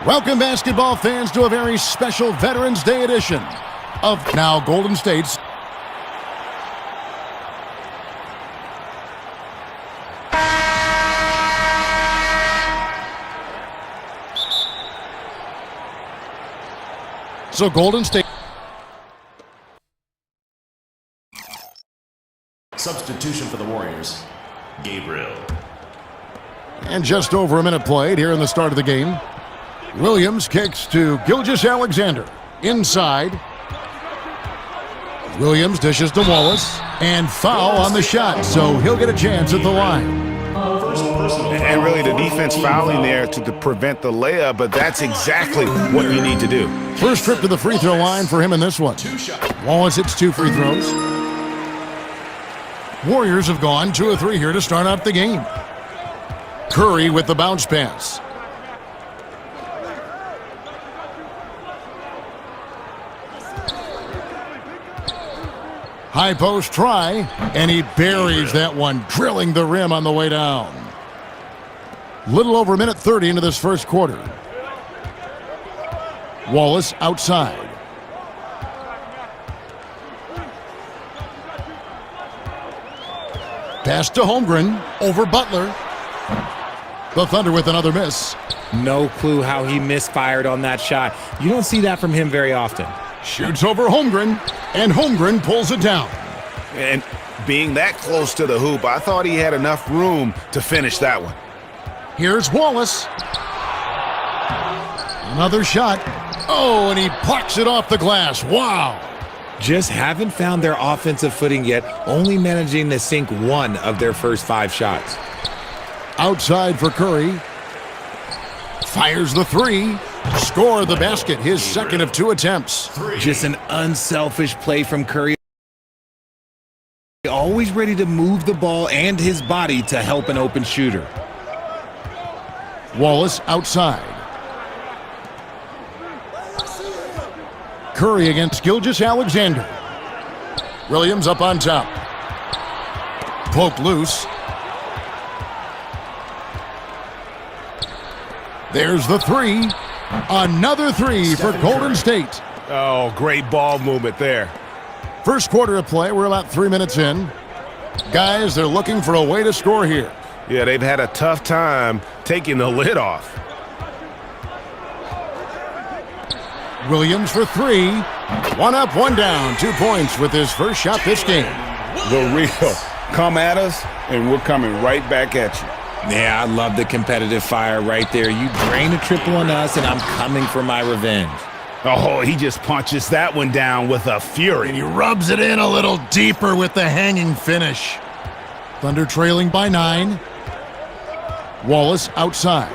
Welcome, basketball fans, to a very special Veterans Day edition of Now Golden State's Golden State. Substitution for the Warriors, Gabriel. And just over a minute played here in the start of the game. Williams kicks to Gilgeous-Alexander. Inside. Williams dishes to Wallace. And foul on the shot, so he'll get a chance at the line. And really the defense fouling there to prevent the layup, but that's exactly what you need to do. First trip to the free throw line for him in this one. Wallace hits 2 free throws. Warriors have gone 2 of 3 here to start out the game. Curry with the bounce pass. High post try, and he buries that one, drilling the rim on the way down. Little over a minute 30 into this first quarter. Wallace outside. Pass to Holmgren, over Butler. The Thunder with another miss. No clue how he misfired on that shot. You don't see that from him very often. Shoots over Holmgren, and Holmgren pulls it down. And being that close to the hoop, I thought he had enough room to finish that one. Here's Wallace. Another shot. Oh, and he plucks it off the glass. Wow. Just haven't found their offensive footing yet, only managing to sink 1 of their first 5 shots. Outside for Curry. Fires the 3. Score the basket, his second of 2 attempts. Just an unselfish play from Curry. Always ready to move the ball and his body to help an open shooter. Wallace outside. Curry against Gilgeous-Alexander. Williams up on top. Poked loose. There's the 3. Another 3 for Golden State. Oh, great ball movement there. First quarter of play, we're about 3 minutes in. Guys, they're looking for a way to score here. Yeah, they've had a tough time taking the lid off. Williams for 3. 1 up, 1 down. 2 points with his first shot this game. The real. Come at us, and we're coming right back at you. Yeah, I love the competitive fire right there. You drain a triple on us, and I'm coming for my revenge. Oh, he just punches that one down with a fury. And he rubs it in a little deeper with the hanging finish. Thunder trailing by 9. Wallace outside.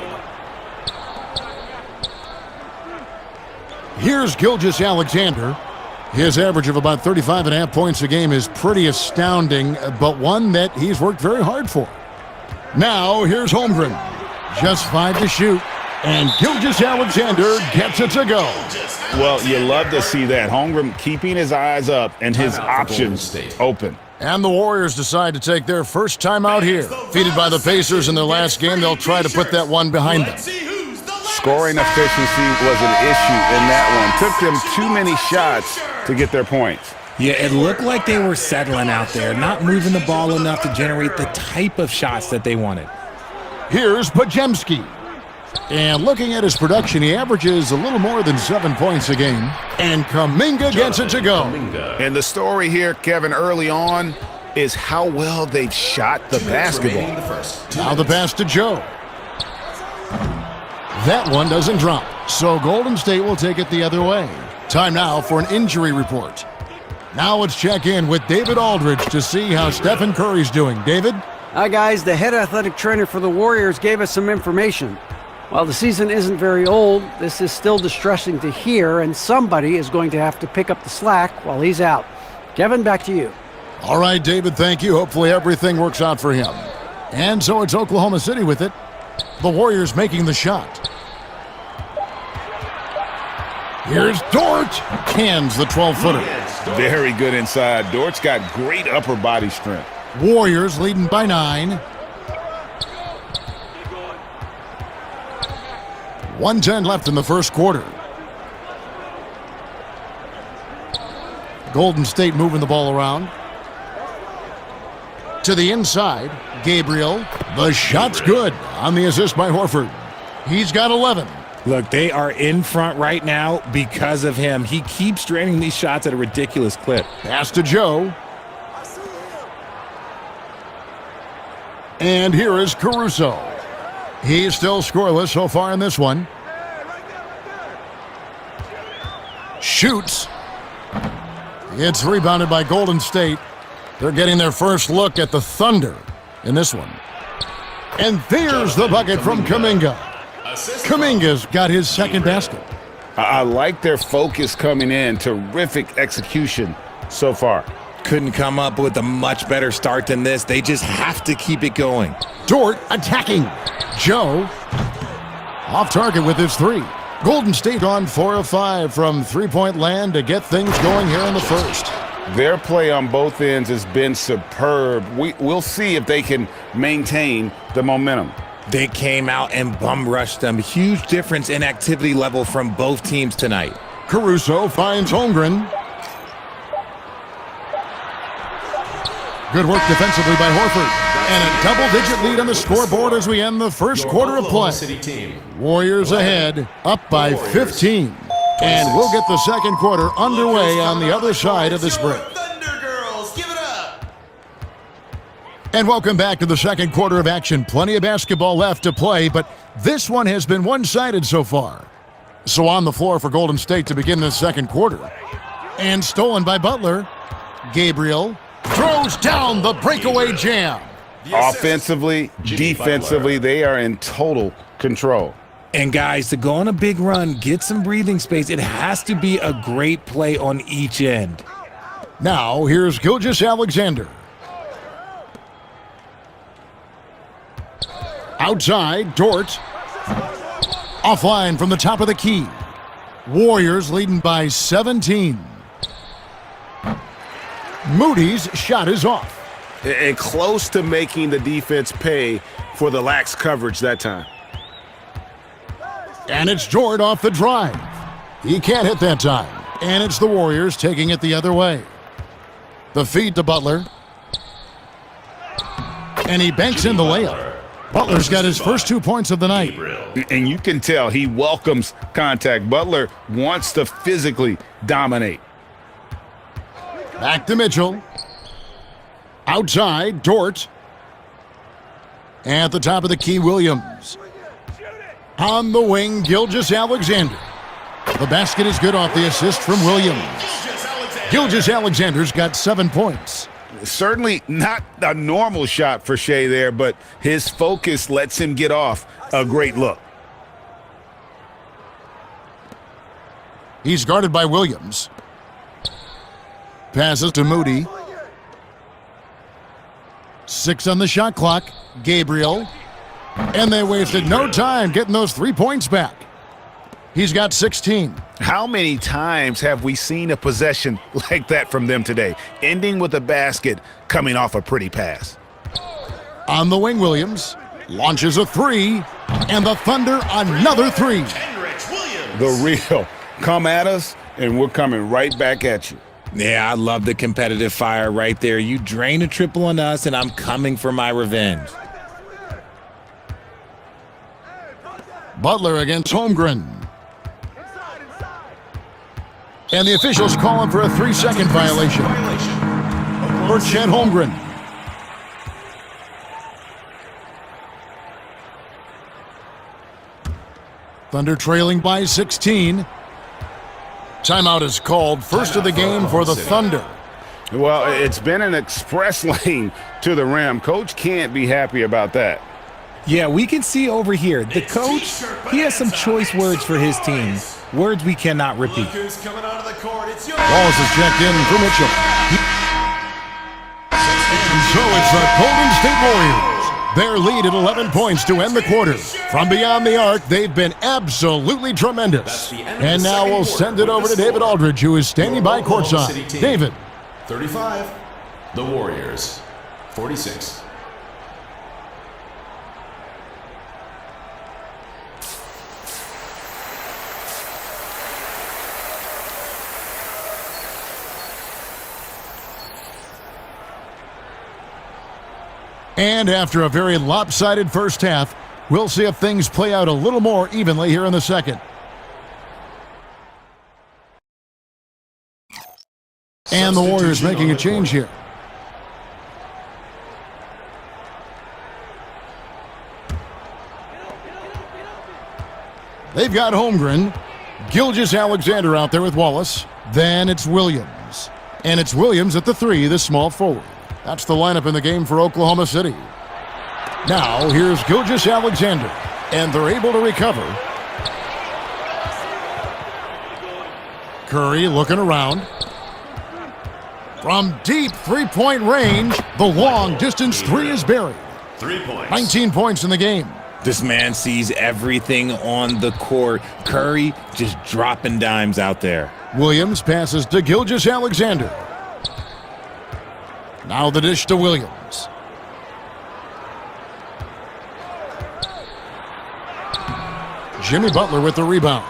Here's Gilgeous-Alexander. His average of about 35.5 points a game is pretty astounding, but one that he's worked very hard for. Now, here's Holmgren. Just 5 to shoot, and Gilgeous-Alexander gets it to go. Well, you love to see that. Holmgren keeping his eyes up and his options open. And the Warriors decide to take their first time out here. Defeated by the Pacers in their last game, they'll try to put that one behind them. Scoring efficiency was an issue in that one. Took them too many shots to get their points. Yeah, it looked like they were settling out there, not moving the ball enough to generate the type of shots that they wanted. Here's Podziemski. And looking at his production, he averages a little more than 7 points a game. And Kuminga gets it to go. And the story here, Kevin, early on, is how well they've shot the basketball. Now the pass to Joe. That one doesn't drop, so Golden State will take it the other way. Time now for an injury report. Now let's check in with David Aldridge to see how Stephen Curry's doing. David? Hi, guys. The head athletic trainer for the Warriors gave us some information. While the season isn't very old, this is still distressing to hear, and somebody is going to have to pick up the slack while he's out. Kevin, back to you. All right, David, thank you. Hopefully everything works out for him. And so it's Oklahoma City with it. The Warriors making the shot. Here's Dort. Hands the 12-footer. Very good inside. Dort's got great upper body strength. Warriors leading by 9. 1:10 left in the first quarter. Golden State moving the ball around. To the inside, Gabriel. The shot's good on the assist by Horford. He's got 11. Look, they are in front right now because of him. He keeps draining these shots at a ridiculous clip. Pass to Joe. And here is Caruso. He's still scoreless so far in this one. Shoots. It's rebounded by Golden State. They're getting their first look at the Thunder in this one. And there's the bucket from Kuminga. Kuminga's got his second basket. I like their focus coming in. Terrific execution so far. Couldn't come up with a much better start than this. They just have to keep it going. Dort attacking. Joe off target with his three. Golden State on 4 of 5 from three-point land to get things going here in the first. Their play on both ends has been superb. We'll see if they can maintain the momentum. They came out and bum rushed them. Huge difference in activity level from both teams tonight. Caruso finds Holmgren. Good work defensively by Horford. And a double-digit lead on the scoreboard as we end the first quarter of play. Warriors ahead, up by 15. And we'll get the second quarter underway on the other side of this break. Thunder Girls, give it up! And welcome back to the second quarter of action. Plenty of basketball left to play, but this one has been one-sided so far. So on the floor for Golden State to begin the second quarter. And stolen by Butler. Gabriel throws down the breakaway jam. Offensively, defensively, they are in total control. And guys, to go on a big run, get some breathing space, it has to be a great play on each end. Now, here's Gilgeous-Alexander. Outside, Dort. Offline from the top of the key. Warriors leading by 17. Moody's shot is off. And close to making the defense pay for the lax coverage that time. And it's Dort off the drive. He can't hit that time. And it's the Warriors taking it the other way. The feed to Butler. And he banks in the layup. Butler's got his first 2 points of the night. And you can tell he welcomes contact. Butler wants to physically dominate. Back to Mitchell. Outside, Dort. At the top of the key, Williams. On the wing, Gilgeous-Alexander. The basket is good off the assist from Williams. Gilgeous-Alexander's got 7 points. Certainly not a normal shot for Shea there, but his focus lets him get off a great look. He's guarded by Williams. Passes to Moody. 6 on the shot clock. Gabriel. And they wasted no time getting those 3 points back. He's got 16. How many times have we seen a possession like that from them today, ending with a basket coming off a pretty pass? On the wing, Williams launches a three, and the Thunder another three. The real. Come at us, and we're coming right back at you. Yeah, I love the competitive fire right there. You drain a triple on us, and I'm coming for my revenge. Butler against Holmgren. And the officials call him for a 3-second violation for Chet Holmgren. Thunder trailing by 16. Timeout is called. First of the game for the Thunder. Well, it's been an express lane to the rim. Coach can't be happy about that. Yeah, we can see over here. The coach, he has some choice words for his team. Words we cannot repeat. Walls is checked in for Mitchell. And so it's the Golden State Warriors. Their lead at 11 points to end the quarter. From beyond the arc, they've been absolutely tremendous. And now we'll send it over to David Aldridge, who is standing by courtside. David. 35. The Warriors. 46. And after a very lopsided first half, we'll see if things play out a little more evenly here in the second. And the Warriors making a change here. They've got Holmgren, Gilgeous-Alexander out there with Wallace. Then it's Williams. And it's Williams at the 3, the small forward. That's the lineup in the game for Oklahoma City. Now, here's Gilgeous-Alexander, and they're able to recover. Curry looking around. From deep three-point range, the long-distance 3 is buried. 3 points. 19 points in the game. This man sees everything on the court. Curry just dropping dimes out there. Williams passes to Gilgeous-Alexander. Now the dish to Williams. Jimmy Butler with the rebound.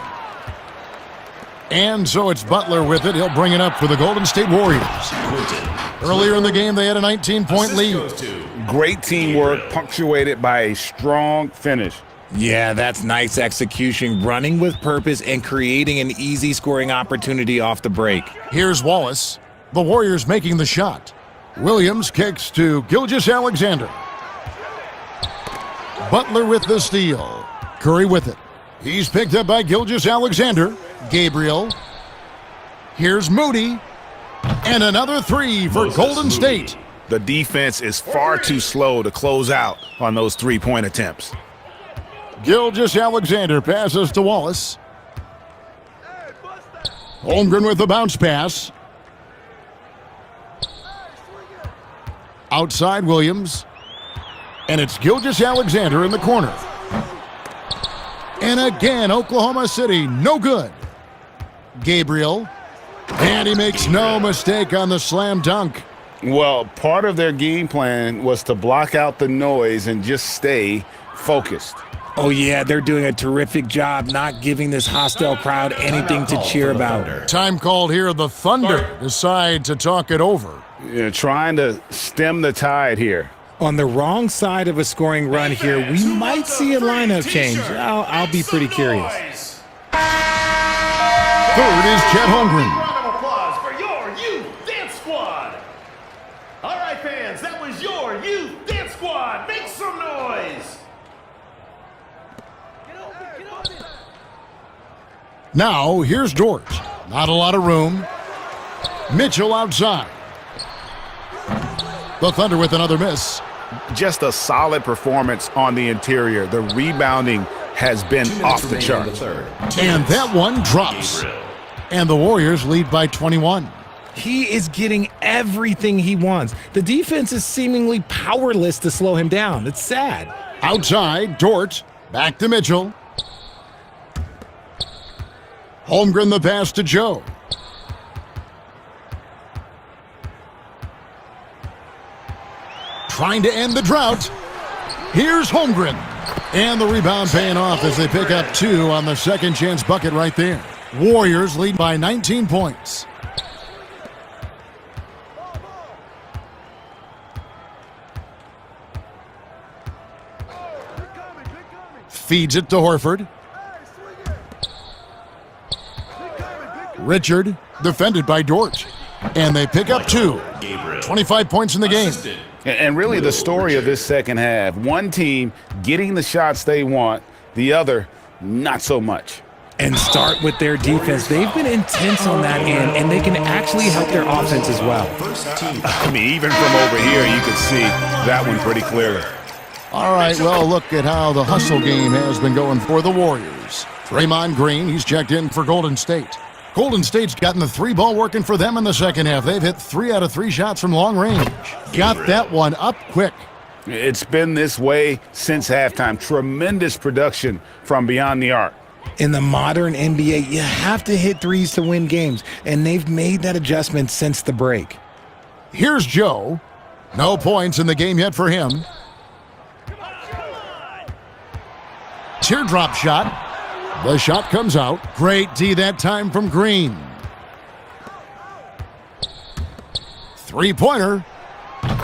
And so it's Butler with it. He'll bring it up for the Golden State Warriors. Earlier in the game, they had a 19-point lead. Great teamwork, punctuated by a strong finish. Yeah, that's nice execution, running with purpose and creating an easy scoring opportunity off the break. Here's Wallace. The Warriors making the shot. Williams kicks to Gilgeous-Alexander. Butler with the steal. Curry with it. He's picked up by Gilgeous-Alexander. Gabriel. Here's Moody. And another 3 for Golden State. The defense is far too slow to close out on those three-point attempts. Gilgeous-Alexander passes to Wallace. Holmgren with the bounce pass. Outside Williams. And it's Gilgeous-Alexander in the corner. And again, Oklahoma City, no good. Gabriel. And he makes no mistake on the slam dunk. Well, part of their game plan was to block out the noise and just stay focused. Oh, yeah, they're doing a terrific job not giving this hostile crowd anything to cheer about. Time called here. The Thunder decide to talk it over. Trying to stem the tide here. On the wrong side of a scoring run here, we might see a lineup change. I'll be pretty curious. Third is Chet Holmgren. Round of applause for your youth dance squad. All right, fans, that was your youth dance squad. Make some noise. Now, here's Dort. Not a lot of room. Mitchell outside. The Thunder with another miss. Just a solid performance on the interior. The rebounding has been 2 minutes off the remaining in charts. third. And that one drops. And the Warriors lead by 21. He is getting everything he wants. The defense is seemingly powerless to slow him down. It's sad. Outside, Dort. Back to Mitchell. Holmgren the pass to Joe. Trying to end the drought. Here's Holmgren. And the rebound paying off as they pick up 2 on the second chance bucket right there. Warriors lead by 19 points. Feeds it to Horford. Richard, defended by Dort. And they pick up 2. 25 points in the game. And really the story of this second half, one team getting the shots they want, the other not so much. And start with their defense. They've been intense on that end, and they can actually help their offense as well. I mean, even from over here, you can see that one pretty clearly. All right, well, look at how the hustle game has been going for the Warriors. Draymond Green, he's checked in for Golden State. Golden State's gotten the 3-ball working for them in the second half. They've hit 3 out of 3 shots from long range. Got that one up quick. It's been this way since halftime. Tremendous production from beyond the arc. In the modern NBA, you have to hit threes to win games, and they've made that adjustment since the break. Here's Joe. No points in the game yet for him. Teardrop shot. The shot comes out. Great D that time from Green. Three-pointer.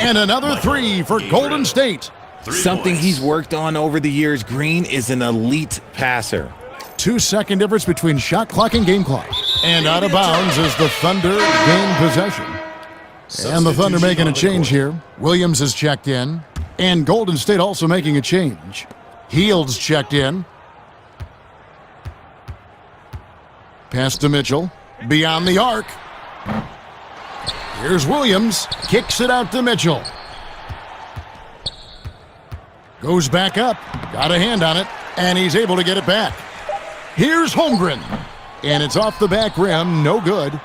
And another three for Golden State. 3 Something points. he's worked on over the years. Green is an elite passer. 2-second difference between shot clock and game clock. And out of bounds as the Thunder gain possession. And the Thunder making a change here. Williams is checked in. And Golden State also making a change. Heald's checked in. Pass to Mitchell. Beyond the arc. Here's Williams. Kicks it out to Mitchell. Goes back up. Got a hand on it. And he's able to get it back. Here's Holmgren. And it's off the back rim. No good.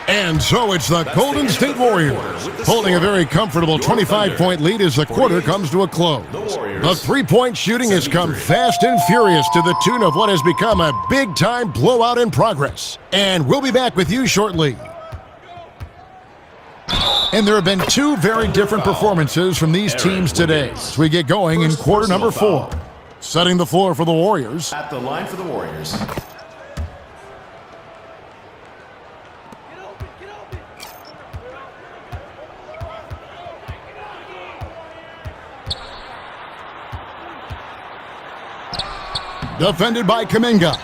And so it's the Golden State Warriors holding a very comfortable 25-point lead as the quarter comes to a close. The three-point shooting has come fast and furious to the tune of what has become a big-time blowout in progress. And we'll be back with you shortly. And there have been two very different performances from these teams today as we get going in quarter number 4. Setting the floor for the Warriors. At the line for the Warriors. Defended by Kuminga.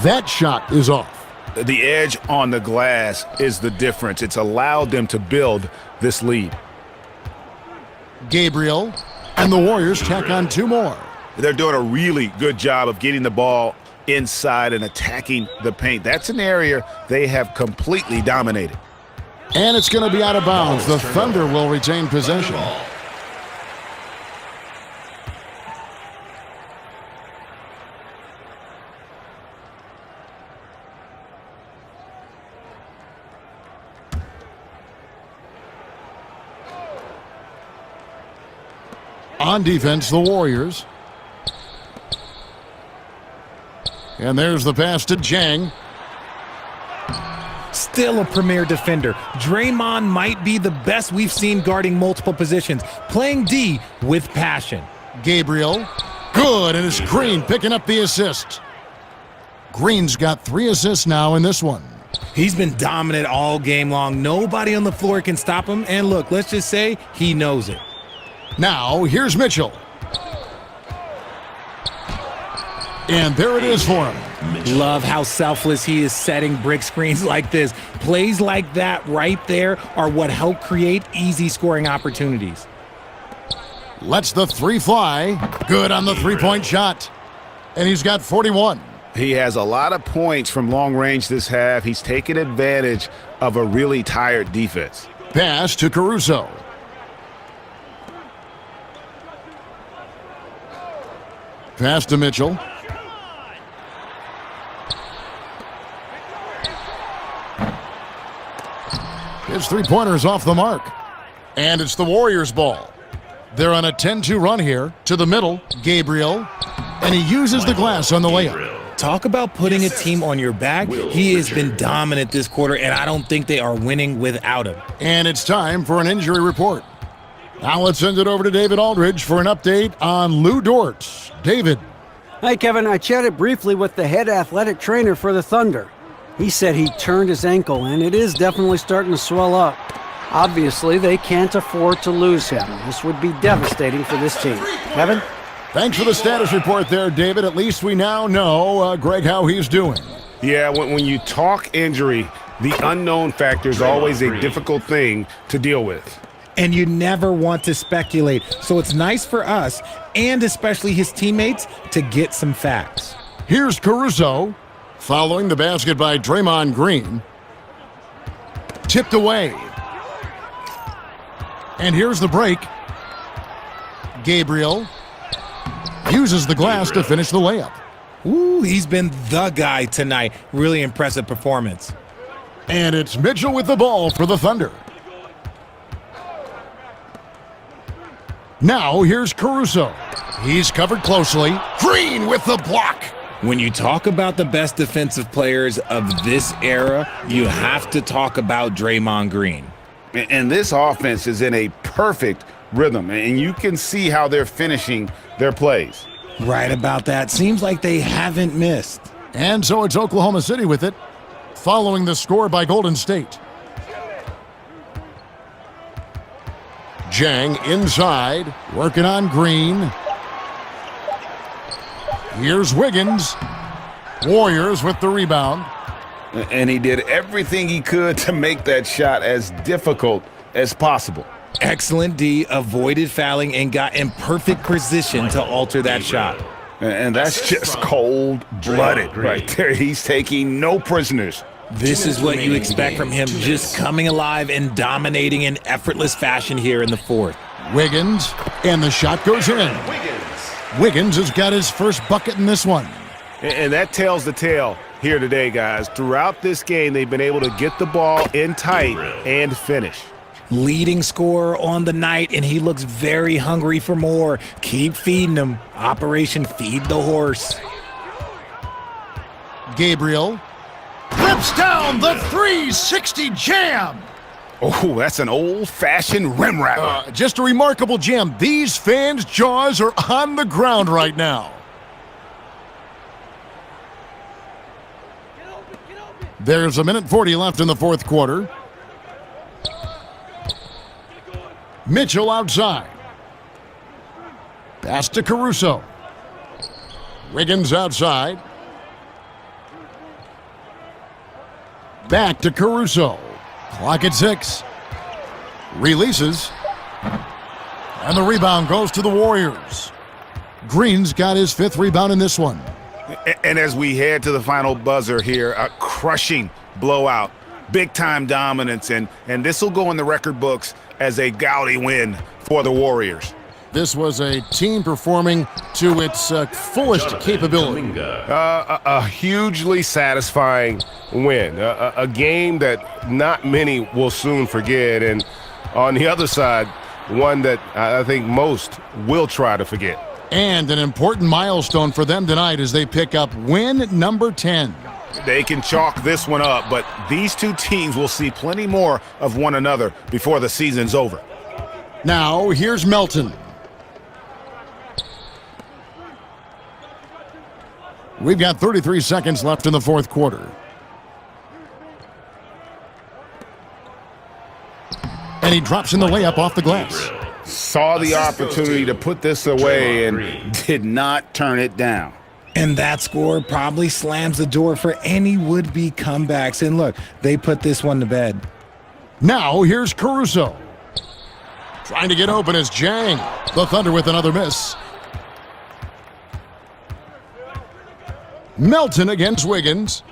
That shot is off. The edge on the glass is the difference. It's allowed them to build this lead. Gabriel. And the Warriors tack on 2 more. They're doing a really good job of getting the ball inside and attacking the paint. That's an area they have completely dominated. And it's going to be out of bounds. The Thunder will retain possession. On defense, the Warriors. And there's the pass to Jang. Still a premier defender. Draymond might be the best we've seen guarding multiple positions, playing D with passion. Gabriel. Good, and it's Green picking up the assist. Green's got 3 assists now in this one. He's been dominant all game long. Nobody on the floor can stop him. And look, let's just say he knows it. Now, here's Mitchell. And there it is for him. Love how selfless he is setting brick screens like this. Plays like that right there are what help create easy scoring opportunities. Lets the 3 fly. Good on the 3-point shot. And he's got 41. He has a lot of points from long range this half. He's taken advantage of a really tired defense. Pass to Caruso. Pass to Mitchell. His 3-pointer is off the mark. And it's the Warriors' ball. They're on a 10-2 run here. To the middle, Gabriel. And he uses the glass on the layup. Talk about putting a team on your back. He has been dominant this quarter, and I don't think they are winning without him. And it's time for an injury report. Now let's send it over to David Aldridge for an update on Lou Dort. David. Hi, Kevin. I chatted briefly with the head athletic trainer for the Thunder. He said he turned his ankle, and it is definitely starting to swell up. Obviously, they can't afford to lose him. This would be devastating for this team. Kevin? Thanks for the status report there, David. At least we now know, Greg, how he's doing. Yeah, when you talk injury, the unknown factor is always a difficult thing to deal with. And you never want to speculate. So it's nice for us, and especially his teammates, to get some facts. Here's Caruso, following the basket by Draymond Green. Tipped away. And here's the break. Gabriel uses the glass to finish the layup. Ooh, he's been the guy tonight. Really impressive performance. And it's Mitchell with the ball for the Thunder. Now here's Caruso. He's covered closely. Green with the block. When you talk about the best defensive players of this era, you have to talk about Draymond Green. And this offense is in a perfect rhythm, and you can see how they're finishing their plays. Right about that. Seems like they haven't missed. And so it's Oklahoma City with it, following the score by Golden State. Jang inside, working on Green. Here's Wiggins. Warriors with the rebound. And he did everything he could to make that shot as difficult as possible. Excellent D, avoided fouling and got in perfect position to alter that shot. And that's just cold-blooded right there. He's taking no prisoners. This is what you expect from him, just coming alive and dominating in effortless fashion here in the fourth. Wiggins, and the shot goes in. Wiggins has got his first bucket in this one. And that tells the tale here today, guys. Throughout this game, they've been able to get the ball in tight and finish. Leading scorer on the night, and he looks very hungry for more. Keep feeding him. Operation Feed the Horse. Gabriel rips down the 360 jam. Oh, that's an old-fashioned rim wrapper. Just a remarkable jam. These fans' jaws are on the ground right now. There's 1:40 left in the fourth quarter. Mitchell outside. Pass to Caruso. Wiggins outside. Back to Caruso. Clock at 6. Releases. And the rebound goes to the Warriors. Green's got his 5th rebound in this one. And as we head to the final buzzer here, a crushing blowout, big-time dominance, and this will go in the record books as a gaudy win for the Warriors. This was a team performing to its fullest capability. A hugely satisfying win, a game that not many will soon forget, and on the other side, one that I think most will try to forget. And an important milestone for them tonight as they pick up win number 10. They can chalk this one up, but these two teams will see plenty more of one another before the season's over. Now, here's Melton. We've got 33 seconds left in the fourth quarter. And he drops in the layup off the glass. Saw the opportunity to put this away and did not turn it down. And that score probably slams the door for any would-be comebacks. And look, they put this one to bed. Now, here's Caruso. Trying to get open is Jang. The Thunder with another miss. Melton against Wiggins.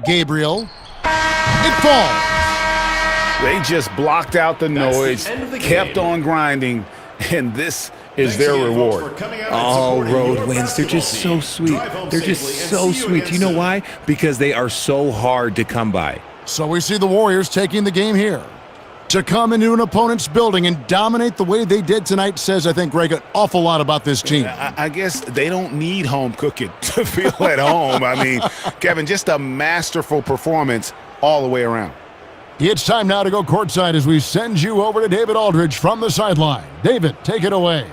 Gabriel. It falls. They just blocked out the noise, kept on grinding, and this is their reward. All road wins. They're just so sweet. They're just so sweet. You know why? Because they are so hard to come by. So we see the Warriors taking the game here. To come into an opponent's building and dominate the way they did tonight says, I think, Greg, an awful lot about this team. I guess they don't need home cooking to feel at home. I mean, Kevin, just a masterful performance all the way around. It's time now to go courtside as we send you over to David Aldridge from the sideline. David, take it away.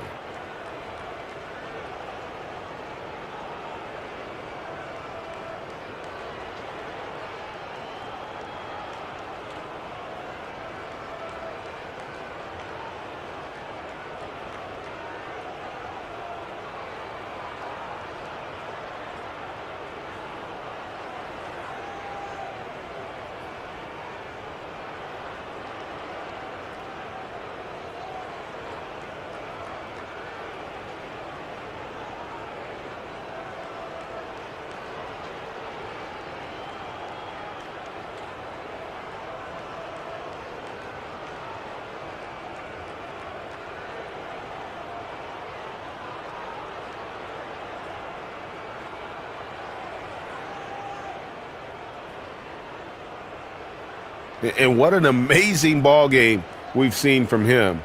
And what an amazing ball game we've seen from him.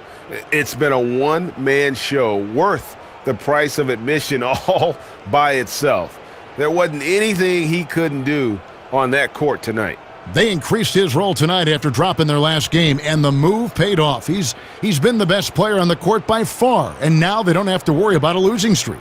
It's been a one-man show worth the price of admission all by itself. There wasn't anything he couldn't do on that court tonight. They increased his role tonight after dropping their last game, and the move paid off. He's been the best player on the court by far, and now they don't have to worry about a losing streak.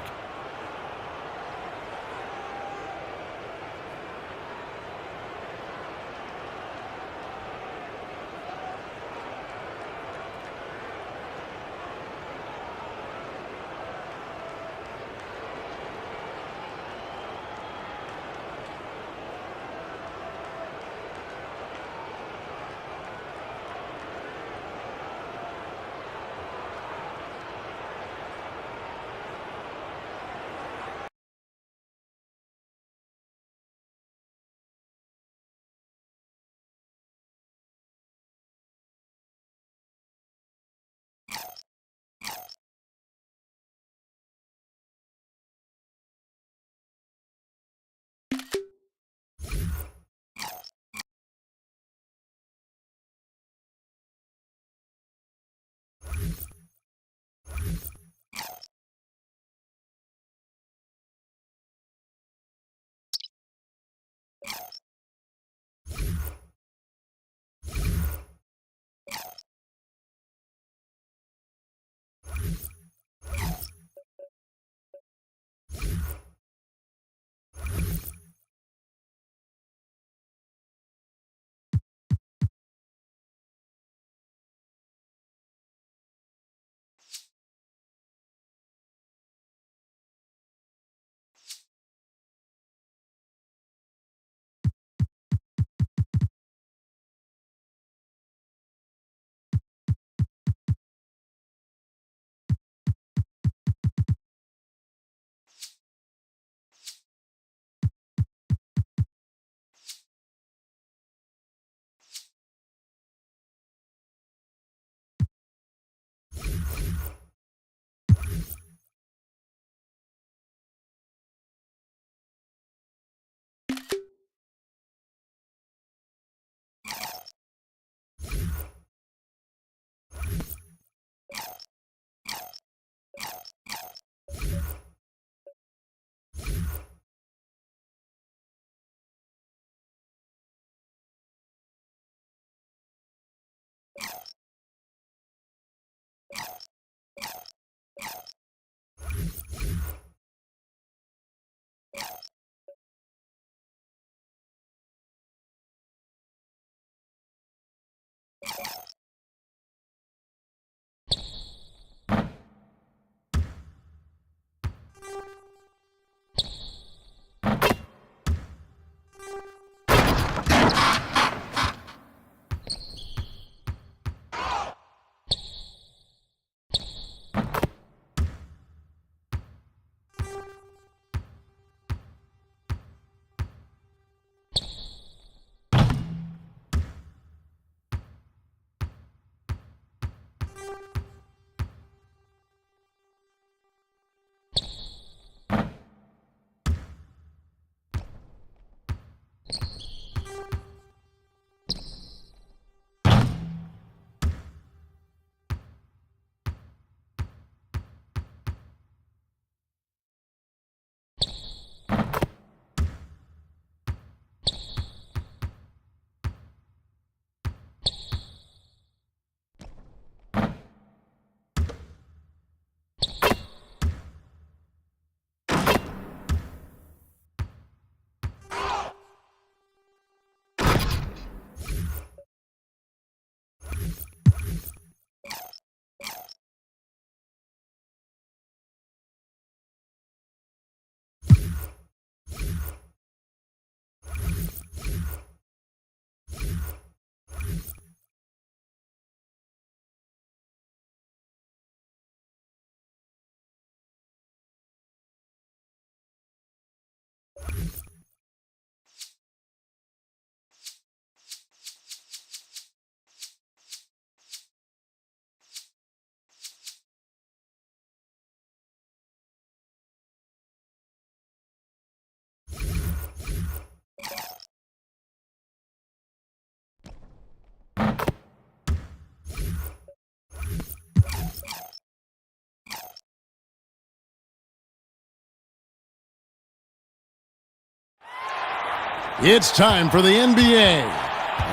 It's time for the NBA.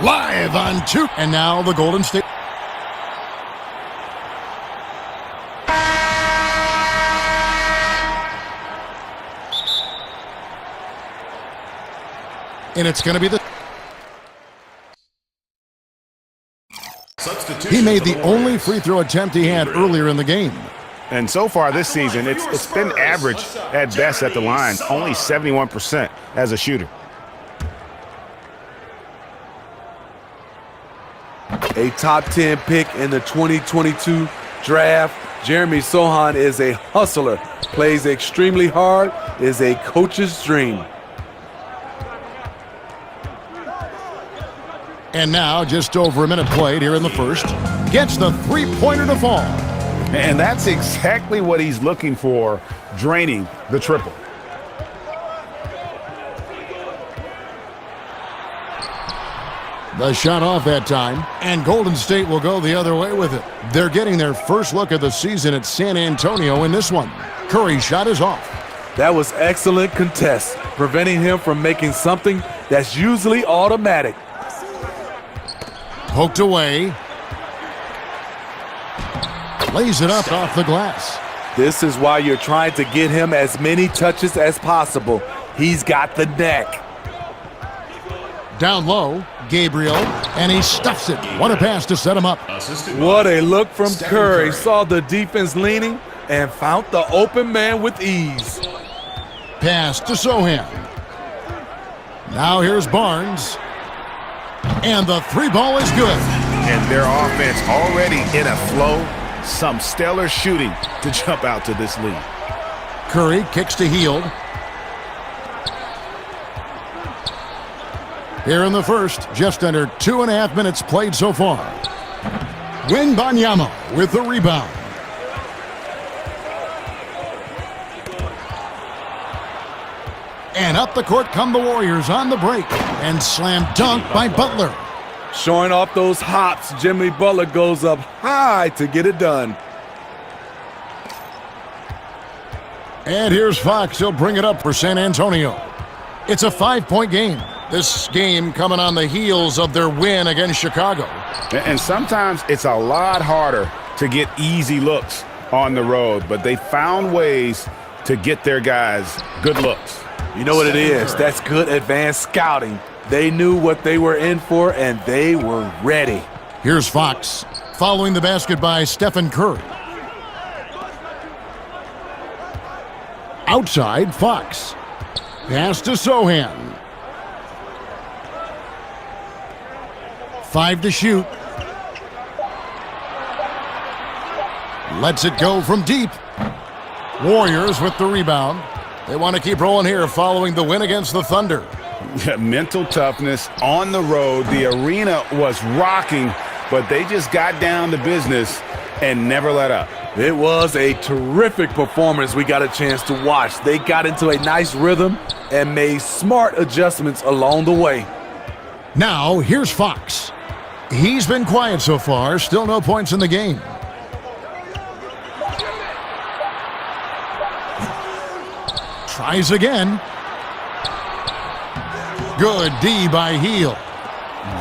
Live on 2. And now the Golden State. And it's going to be the... He made the only free throw attempt he had earlier in the game. And so far this season, it's been average at best at the line, only 71% as a shooter. A top 10 pick in the 2022 draft, Jeremy Sochan is a hustler, plays extremely hard, is a coach's dream. And now, just over a minute played here in the first, gets the three-pointer to fall. And that's exactly what he's looking for, draining the triple. The shot off that time, and Golden State will go the other way with it. They're getting their first look of the season at San Antonio in this one. Curry's shot is off. That was excellent contest, preventing him from making something that's usually automatic. Poked away. Lays it up off the glass. This is why you're trying to get him as many touches as possible. He's got the neck. Down low, Gabriel, and he stuffs it. What a pass to set him up. What a look from Curry. Saw the defense leaning and found the open man with ease. Pass to Sochan. Now here's Barnes. And the three ball is good. And their offense already in a flow. Some stellar shooting to jump out to this lead. Curry kicks to Hield. Here in the first, just under 2.5 minutes played so far. Wembanyama with the rebound. And up the court come the Warriors on the break. And slam dunk by Butler. Showing off those hops, Jimmy Butler goes up high to get it done. And here's Fox. He'll bring it up for San Antonio. It's a 5-point game. This game coming on the heels of their win against Chicago. And sometimes it's a lot harder to get easy looks on the road, but they found ways to get their guys good looks. You know what it is? That's good advanced scouting. They knew what they were in for, and they were ready. Here's Fox, following the basket by Stephen Curry. Outside, Fox. Pass to Sochan. 5 to shoot. Lets it go from deep. Warriors with the rebound. They want to keep rolling here following the win against the Thunder. Mental toughness on the road. The arena was rocking, but they just got down to business and never let up. It was a terrific performance we got a chance to watch. They got into a nice rhythm and made smart adjustments along the way. Now, here's Fox. He's been quiet so far, still no points in the game. Tries again. Good D by Hield.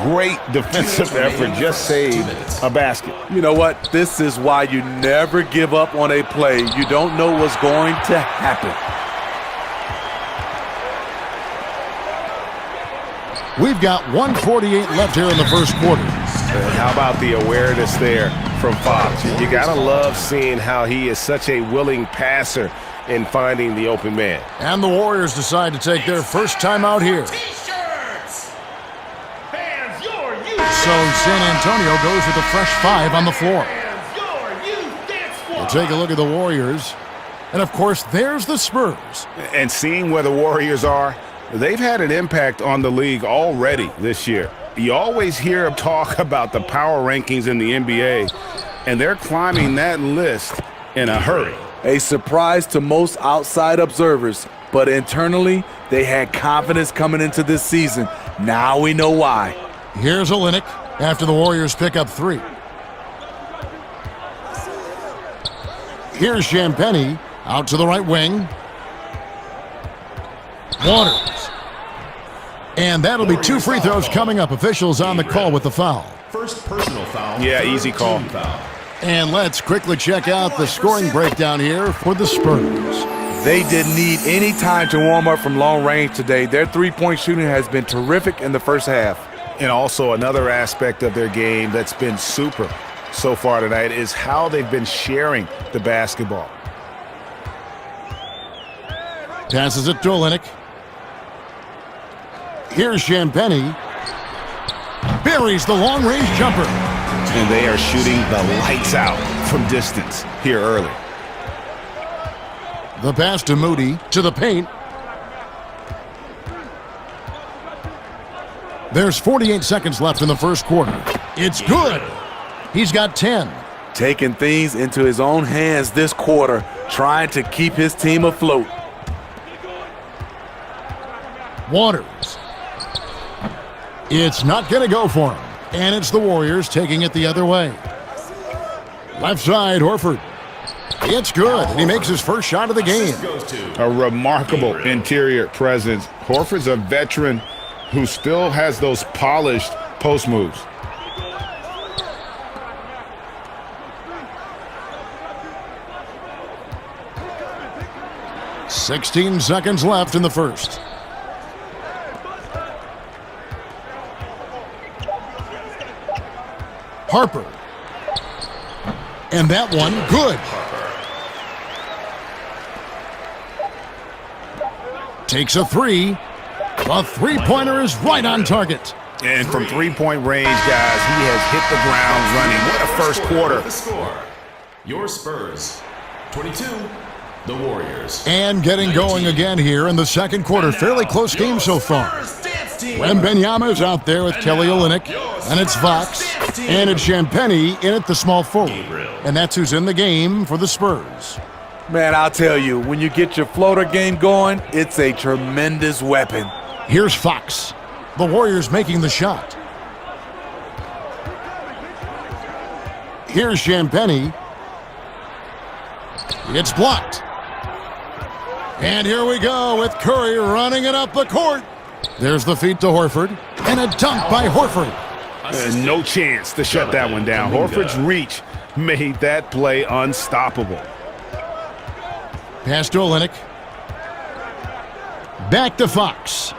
Great defensive effort, just saved a basket. You know what? This is why you never give up on a play. You don't know what's going to happen. We've got 1:48 left here in the first quarter. How about the awareness there from Fox? You gotta love seeing how he is such a willing passer in finding the open man. And the Warriors decide to take their first time out here. T-shirts! Fans, your youth So San Antonio goes with a fresh 5 on the floor. Fans, your youth dance squad! We'll take a look at the Warriors. And of course, there's the Spurs. And seeing where the Warriors are, they've had an impact on the league already this year. You always hear talk about the power rankings in the NBA, and they're climbing that list in a hurry. A surprise to most outside observers, but internally, they had confidence coming into this season. Now we know why. Here's Olynyk after the Warriors pick up 3. Here's Champagnie out to the right wing. Waters. And that'll be 2 free throws coming up. Officials on the call with the foul. First personal foul. Yeah, third easy call. team foul. And let's quickly check out the scoring breakdown here for the Spurs. They didn't need any time to warm up from long range today. Their three-point shooting has been terrific in the first half. And also another aspect of their game that's been super so far tonight is how they've been sharing the basketball. Passes it to Olynyk. Here's Champagnie. Buries the long-range jumper. And they are shooting the lights out from distance here early. The pass to Moody to the paint. There's 48 seconds left in the first quarter. It's good. He's got 10. Taking things into his own hands this quarter, trying to keep his team afloat. Waters. It's not going to go for him. And it's the Warriors taking it the other way. Left side, Horford. It's good, and he makes his first shot of the game. A remarkable interior presence. Horford's a veteran who still has those polished post moves. "16 seconds left in the first. Harper. And that one, good. Takes a three. The three-pointer is right on target. And from three-point range, guys, he has hit the ground running. What a first quarter. The score. Your Spurs. 22. The Warriors. And getting going again here in the second quarter. Fairly close game so far. Wembanyama's out there with Kelly Olynyk. And it's Fox. And it's Champagnie in at the small forward. And that's who's in the game for the Spurs. Man, I'll tell you, when you get your floater game going, it's a tremendous weapon. Here's Fox. The Warriors making the shot. Here's Champagnie. It's blocked. And here we go with Curry running it up the court. There's the feed to Horford. And a dunk by Horford. No chance to shut that one down. Horford's reach made that play unstoppable. Pass to Olynyk. Back to Fox.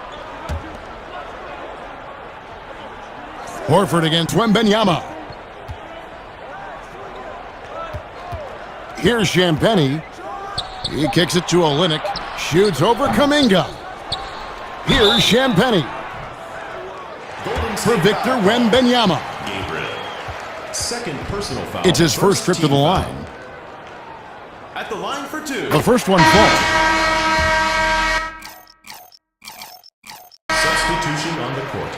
Horford against Wembanyama. Here's Champagnie. He kicks it to Olynyk. Shoots over Kuminga. Here's Champagnie. For Victor Wembanyama. Second personal foul. It's his first trip to the line. At the line for two. The first one falls. Substitution on the court.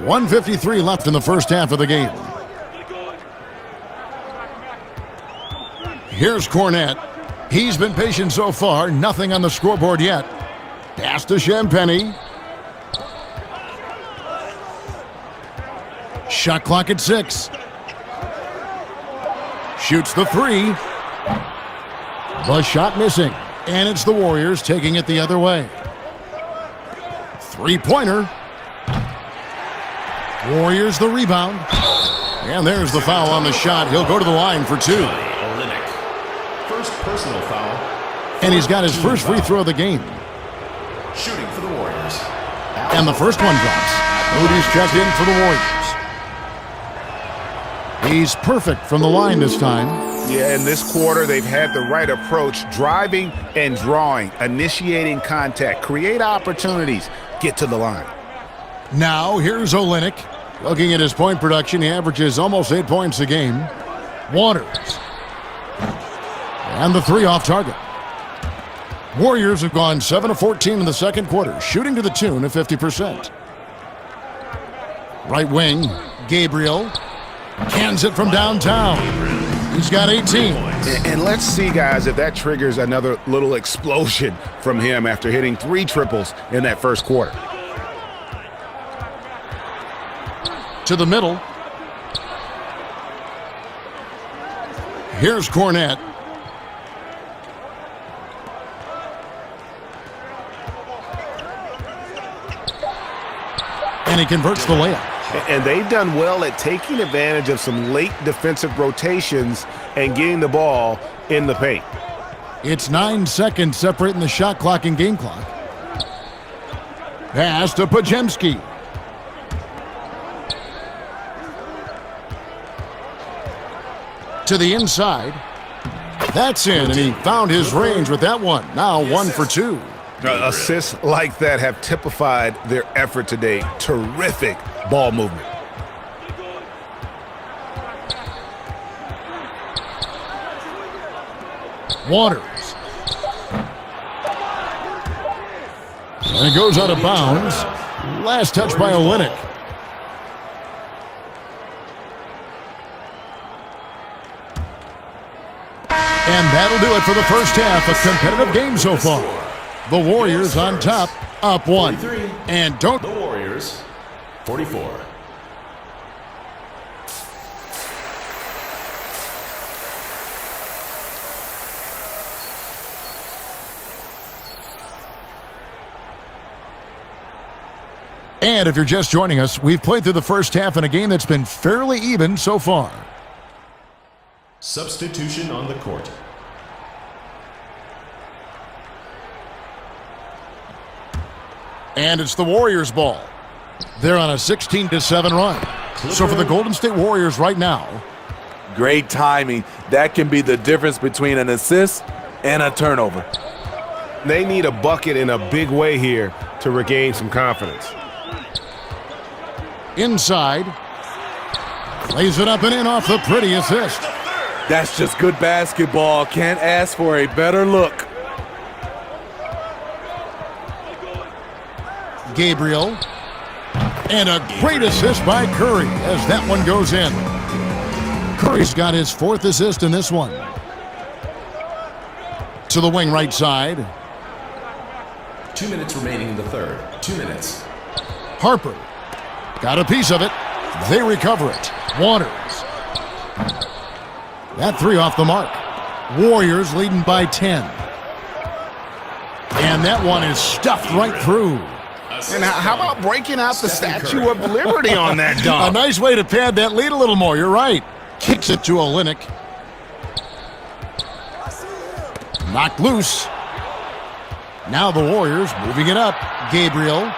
.153 left in the first half of the game. Here's Kornet. He's been patient so far. Nothing on the scoreboard yet. Pass to Champagnie. Shot clock at 6. Shoots the three. The shot missing. And it's the Warriors taking it the other way. Three-pointer. Warriors the rebound. And there's the foul on the shot. He'll go to the line for two. Olynyk. First personal foul. And he's got his first free throw of the game. Shooting for the Warriors. And the first one drops. Moody's checked in for the Warriors. He's perfect from the line this time. Yeah, in this quarter, they've had the right approach, driving and drawing, initiating contact, create opportunities, get to the line. Now, here's Olynyk. Looking at his point production, he averages almost 8 points a game. Waters. And the three off target. Warriors have gone 7 of 14 in the second quarter, shooting to the tune of 50%. Right wing, Gabriel. Cans it from downtown. He's got 18. And let's see, guys, if that triggers another little explosion from him after hitting 3 triples in that first quarter. To the middle. Here's Cornette. And he converts the layup. And they've done well at taking advantage of some late defensive rotations and getting the ball in the paint. It's 9 seconds separating the shot clock and game clock. Pass to Podziemski. To the inside. That's in, and he found his range with that one. Now 1 for 2. Assists like that have typified their effort today. Terrific ball movement. Waters. And it goes out of bounds. Last touch by Olynyk. And that'll do it for the first half. A competitive game so far. The Warriors on top, up 1. And don't... The Warriors, 44. And if you're just joining us, we've played through the first half in a game that's been fairly even so far. Substitution on the court. And it's the Warriors' ball. They're on a 16-7 run. So for the Golden State Warriors right now, Great timing. That can be the difference between an assist and a turnover. They need a bucket in a big way here to regain some confidence. inside. Lays it up and in off the pretty assist. That's just good basketball. Can't ask for a better look. Gabriel. And a great assist by Curry as that one goes in. Curry's got his fourth assist in this one. To the wing right side. 2 minutes remaining in the third. 2 minutes. Harper. Got a piece of it. They recover it. Waters. That three off the mark. Warriors leading by 10. And that one is stuffed right through. And how about breaking out the Statue of Liberty on that A dunk? nice way to pad that lead a little more. You're right. Kicks it to Olynyk. Knocked loose. Now the Warriors moving it up. Gabriel.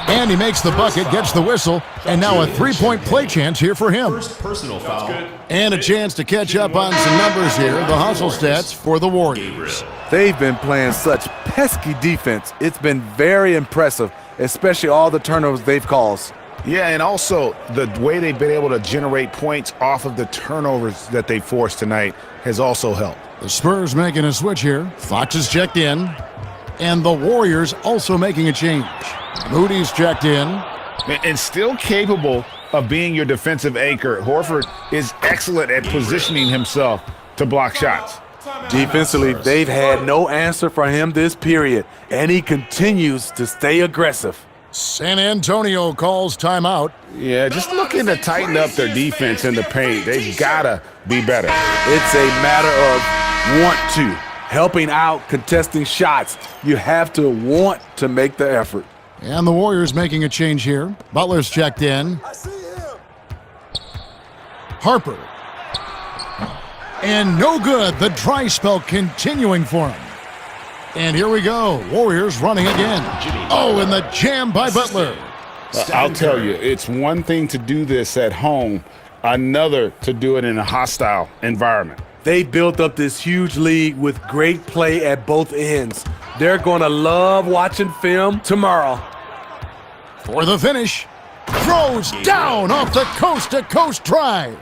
And he makes the bucket, gets the whistle, and now a three-point play chance here for him. First personal foul. And a chance to catch up on some numbers here. The hustle stats for the Warriors. They've been playing such pesky defense. It's been very impressive, especially all the turnovers they've caused. Yeah, and also the way they've been able to generate points off of the turnovers that they forced tonight has also helped. The Spurs making a switch here. Fox is checked in. And the Warriors also making a change. Moody's checked in. And still capable of being your defensive anchor. Horford is excellent at positioning himself to block shots. Defensively, they've had no answer for him this period, and he continues to stay aggressive. San Antonio calls timeout. Yeah, just looking to tighten up their defense in the paint. They've got to be better. It's a matter of want to. Helping out, contesting shots. You have to want to make the effort. And the Warriors making a change here. Butler's checked in. Harper. And no good. The dry spell continuing for him. And here we go. Warriors running again. Oh, and the jam by Butler. I'll tell you, it's one thing to do this at home, another to do it in a hostile environment. They built up this huge lead with great play at both ends. They're going to love watching film tomorrow. For the finish. Throws down off the coast-to-coast drive.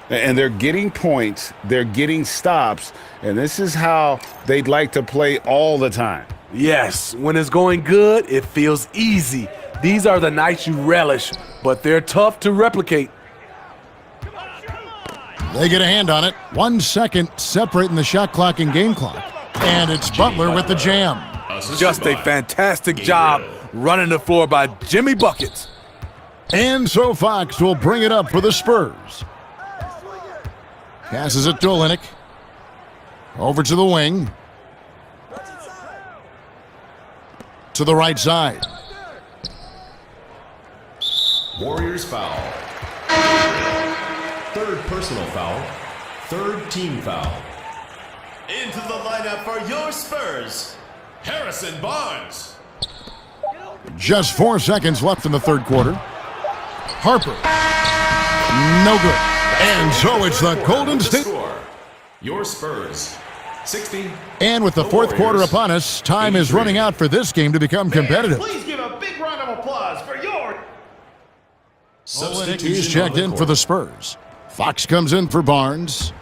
And they're getting points, they're getting stops, and this is how they'd like to play all the time. Yes, when it's going good, it feels easy. These are the nights you relish, but they're tough to replicate. They get a hand on it. 1 second separating the shot clock and game clock. And it's Butler with the jam. Just a fantastic job running the floor by Jimmy Buckets. And so Fox will bring it up for the Spurs. Passes it to Olynyk. Over to the wing. To the right side. Warriors foul. Third personal foul. Third team foul. Into the lineup for your Spurs, Harrison Barnes. Just 4 seconds left in the third quarter. Harper. No good. And so it's the Golden State. Score. Your Spurs, 60. And with the fourth quarter Warriors, upon us, time is 83. running out for this game to become competitive. Please give a big round of applause for your... Substitution He's on checked in court. for the Spurs. Fox comes in for Barnes.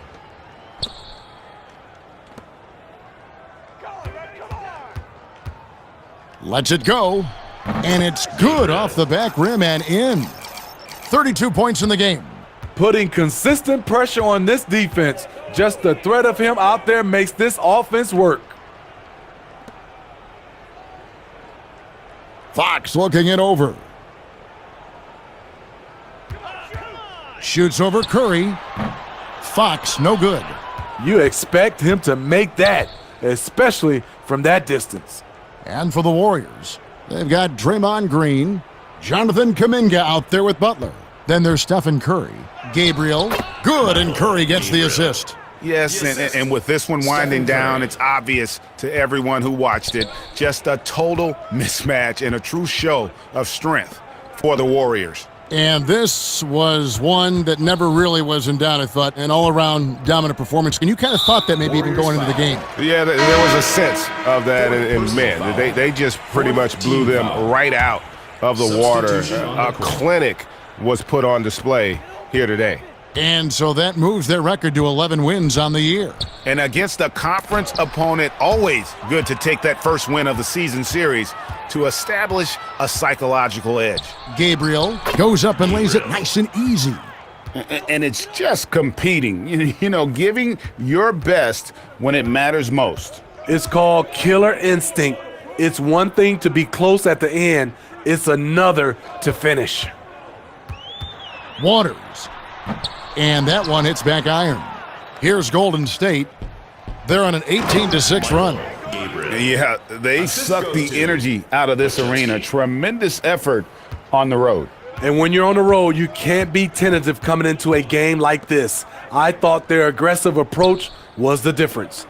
Lets it go. And it's good off the back rim and in. 32 points in the game. Putting consistent pressure on this defense. Just the threat of him out there makes this offense work. Fox looking it over. Shoots over Curry. Fox, no good. You expect him to make that, especially from that distance. And for the Warriors, they've got Draymond Green, Jonathan Kuminga out there with Butler. Then there's Stephen Curry. Gabriel, good, and Curry gets the assist. Yes, and with this one winding down, it's obvious to everyone who watched it, just a total mismatch and a true show of strength for the Warriors. And this was one that never really was in doubt, I thought, an all-around dominant performance. And you kind of thought that maybe even going into the game. Yeah, there was a sense of that in men. They just pretty much blew them right out of the water. A clinic was put on display here today. And so that moves their record to 11 wins on the year. And against a conference opponent, always good to take that first win of the season series to establish a psychological edge. Gabriel goes up and lays it nice and easy. And it's just competing, you know, giving your best when it matters most. It's called killer instinct. It's one thing to be close at the end. It's another to finish. Waters. And that one hits back iron. Here's Golden State. They're on an 18-6 run. Yeah, they suck the energy out of this arena. Tremendous effort on the road. And when you're on the road, you can't be tentative coming into a game like this. I thought their aggressive approach was the difference.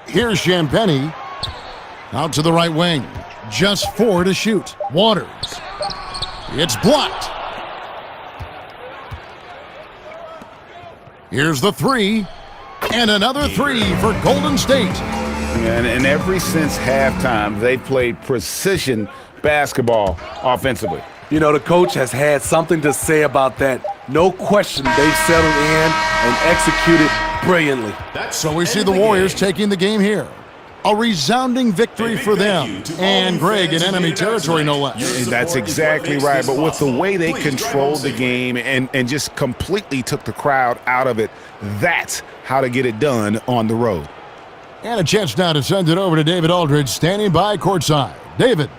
Here's Champagnie. Out to the right wing. Just 4 to shoot. Waters. It's blocked. Here's the 3. And another 3 for Golden State. And ever since halftime, they played precision basketball offensively. You know, the coach has had something to say about that. No question they've settled in and executed brilliantly. So we see the Warriors taking the game here. A resounding victory for them. And Greg in enemy territory, no less. And that's exactly right. But with the way they controlled the game and just completely took the crowd out of it, that's how to get it done on the road. And a chance now to send it over to David Aldridge, standing by courtside. David.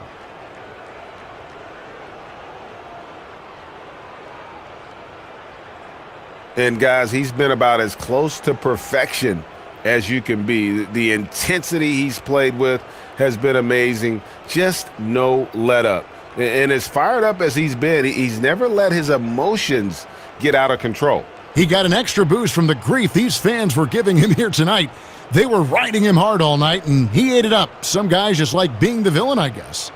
And guys, he's been about as close to perfection as you can be. The intensity he's played with has been amazing. Just no let up. And as fired up as he's been, he's never let his emotions get out of control. He got an extra boost from the grief these fans were giving him here tonight. They were riding him hard all night, and he ate it up. Some guys just like being the villain, I guess.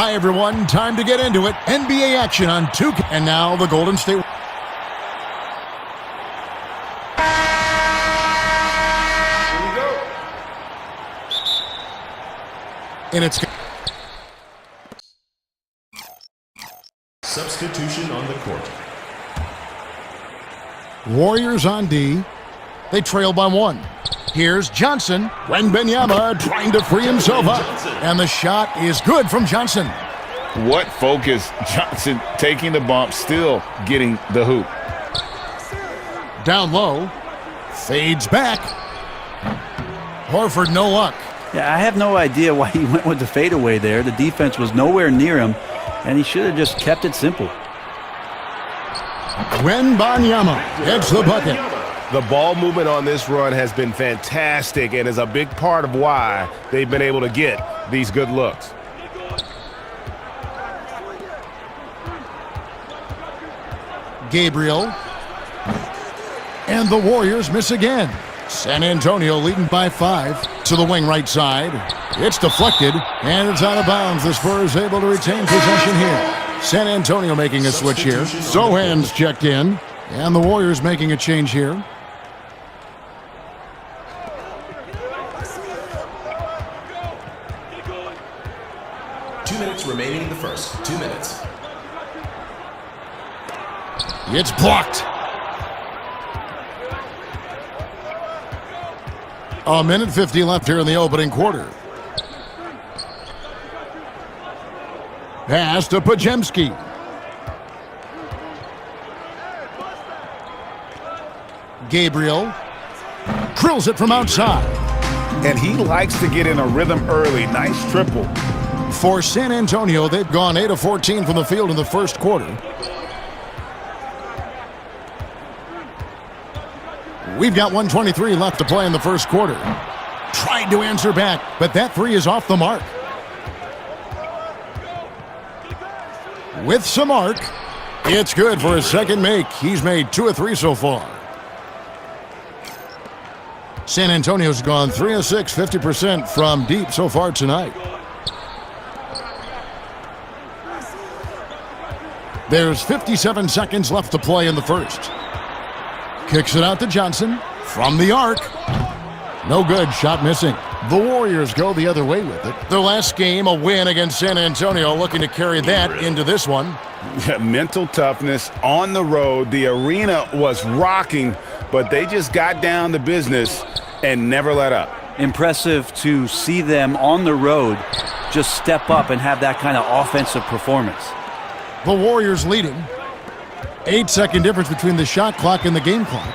Hi, everyone. Time to get into it. NBA action on 2K. And now the Golden State. And it's Substitution on the court. Warriors on D. They trail by 1. Here's Johnson. Wembanyama trying to free himself up. And the shot is good from Johnson. What focus. Johnson taking the bump, still getting the hoop. Down low. Fades back. Horford, no luck. Yeah, I have no idea why he went with the fadeaway there. The defense was nowhere near him, and he should have just kept it simple. Wembanyama gets the bucket. The ball movement on this run has been fantastic and is a big part of why they've been able to get these good looks. Gabriel. And the Warriors miss again. San Antonio leading by 5 to the wing right side. It's deflected, and it's out of bounds. The Spurs able to retain possession here. San Antonio making a switch here. Sohan's checked in, and the Warriors making a change here. Remaining in the first 2 minutes. It's blocked. A minute 50 left here in the opening quarter. Pass to Podziemski. Gabriel drills it from outside. And he likes to get in a rhythm early. Nice triple. For San Antonio, they've gone 8 of 14 from the field in the first quarter. We've got 1:23 left to play in the first quarter. Tried to answer back, but that three is off the mark. With some arc, it's good for his second make. He's made 2 of 3 so far. San Antonio's gone 3 of 6, 50% from deep so far tonight. There's 57 seconds left to play in the first. Kicks it out to Johnson from the arc. No good, shot missing. The Warriors go the other way with it. Their last game, a win against San Antonio, looking to carry that into this one. Mental toughness on the road. The arena was rocking, but they just got down to business and never let up. Impressive to see them on the road just step up and have that kind of offensive performance. The Warriors leading. 8-second difference between the shot clock and the game clock.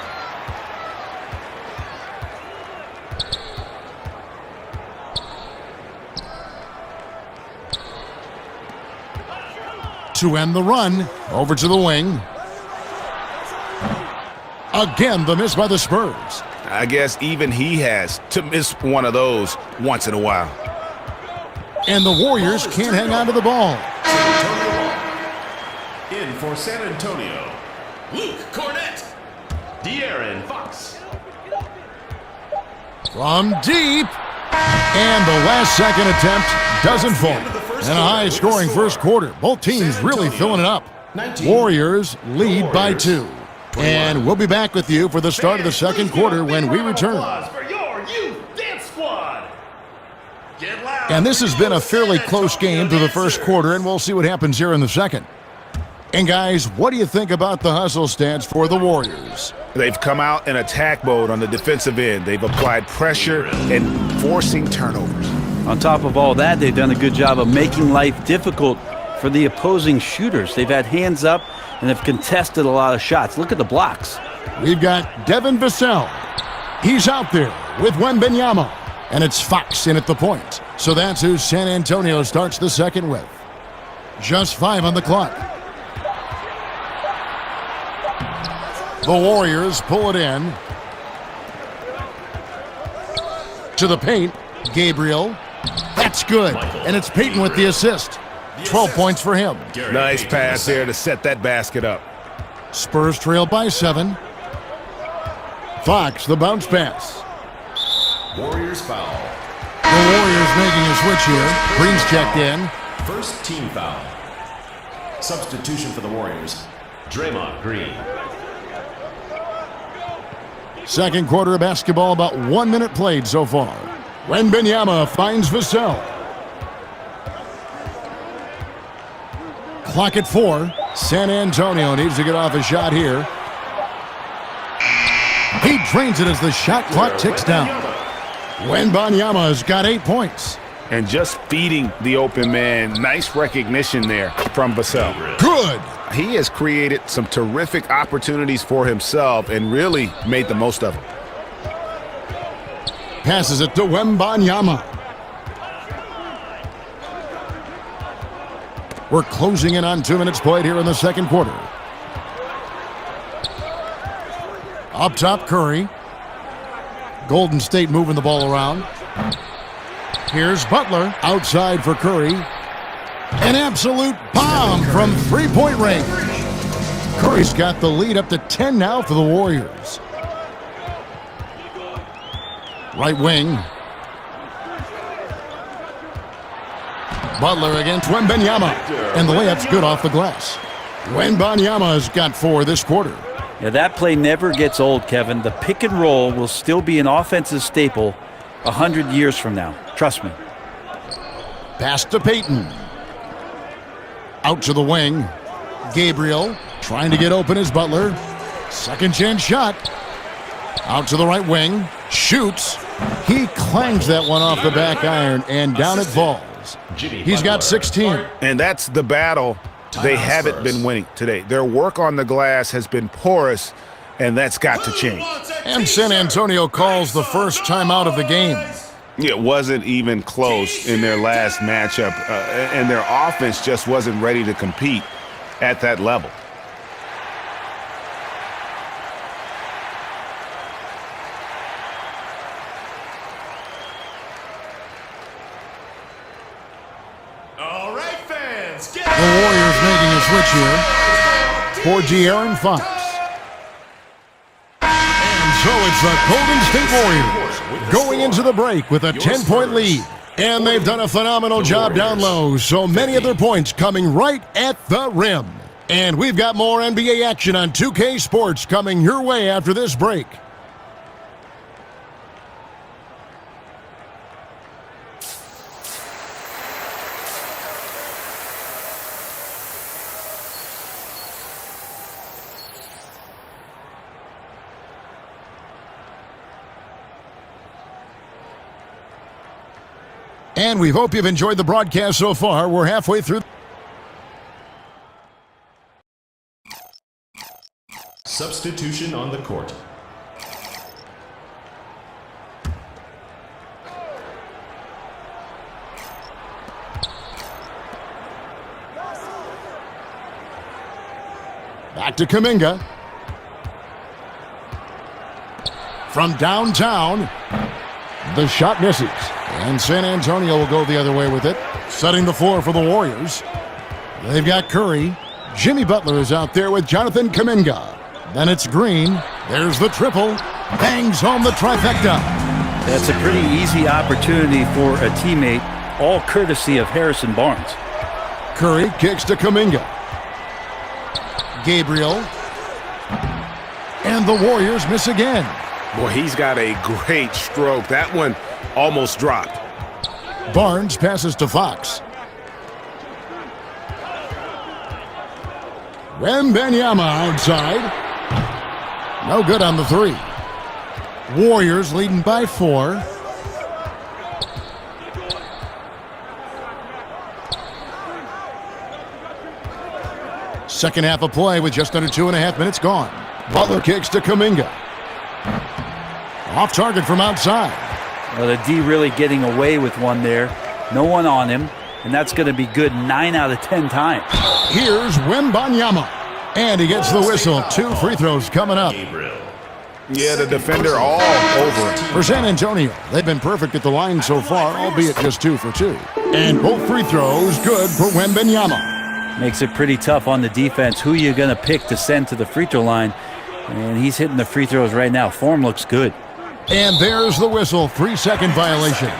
To end the run, over to the wing. Again, the miss by the Spurs. I guess even he has to miss one of those once in a while. And the Warriors can't hang on to the ball. In for San Antonio, Luke Cornett. De'Aaron Fox. From deep. And the last second attempt doesn't fall. And a high-scoring first quarter. Both teams really filling it up. Warriors lead by 2. And we'll be back with you for the start of the second quarter when we return. For your youth dance squad. Get loud. And this has been a fairly close game through the first quarter, and we'll see what happens here in the second. And guys, what do you think about the hustle stats for the Warriors? They've come out in attack mode on the defensive end. They've applied pressure and forcing turnovers. On top of all that, they've done a good job of making life difficult for the opposing shooters. They've had hands up and have contested a lot of shots. Look at the blocks. We've got Devin Vassell. He's out there with Wembanyama. And it's Fox in at the point. So that's who San Antonio starts the second with. Just 5 on the clock. The Warriors pull it in. To the paint. Gabriel. That's good. And it's Peyton with the assist. 12 points for him. Nice pass there to set that basket up. Spurs trail by 7. Fox, the bounce pass. Warriors foul. The Warriors making a switch here. Green's checked in. First team foul. Substitution for the Warriors, Draymond Green. Second quarter of basketball, about 1 minute played so far. Wembanyama finds Vassell. Clock at 4. San Antonio needs to get off a shot here. He drains it as the shot clock ticks down. Wembanyama's got 8 points. And just feeding the open man. Nice recognition there from Vassell. Good. He has created some terrific opportunities for himself and really made the most of them. Passes it to Wembanyama. We're closing in on 2 minutes played here in the second quarter. Up top, Curry. Golden State moving the ball around. Here's Butler. Outside for Curry. An absolute bomb from three-point range. Curry's got the lead up to 10 now for the Warriors. Right wing. Butler against Wembanyama. And the layup's good off the glass. Wembanyama's got 4 this quarter. Yeah, that play never gets old, Kevin. The pick and roll will still be an offensive staple 100 years from now. Trust me. Pass to Payton. Out to the wing. Gabriel trying to get open as Butler. Second chance shot. Out to the right wing. Shoots. He clangs that one off the back iron, and down it falls. He's got 16. And that's the battle they haven't been winning today. Their work on the glass has been porous, and that's got to change. And San Antonio calls the first timeout of the game. It wasn't even close in their last matchup, and their offense just wasn't ready to compete at that level. All right, fans, get The Warriors making a switch here for De'Aaron Fox. And so it's the Golden State Warriors going into the break with a 10-point lead. And they've done a phenomenal job down low, so many of their points coming right at the rim. And we've got more NBA action on 2K Sports coming your way after this break. And we hope you've enjoyed the broadcast so far. We're halfway through. substitution on the court. Back to Kuminga. From downtown, the shot misses. And San Antonio will go the other way with it, setting the floor for the Warriors. They've got Curry. Jimmy Butler is out there with Jonathan Kuminga. Then it's Green. There's the triple. Bangs home the trifecta. That's a pretty easy opportunity for a teammate, all courtesy of Harrison Barnes. Curry kicks to Kuminga. Gabriel. And the Warriors miss again. Boy, he's got a great stroke. That one almost dropped. Barnes passes to Fox. Wembanyama outside. No good on the three. Warriors leading by 4. Second half of play with just under 2.5 minutes gone. Butler kicks to Kuminga. Off target from outside. Well, the D really getting away with one there. No one on him, and that's going to be good 9 out of 10 times. Here's Wembanyama. And he gets the whistle. 2 free throws coming up. Yeah, the defender all over it. For San Antonio, they've been perfect at the line so far, albeit just 2 for 2. And both free throws good for Wembanyama. Makes it pretty tough on the defense. Who you going to pick to send to the free throw line? And he's hitting the free throws right now. Form looks good. And there's the whistle. 3-second violation.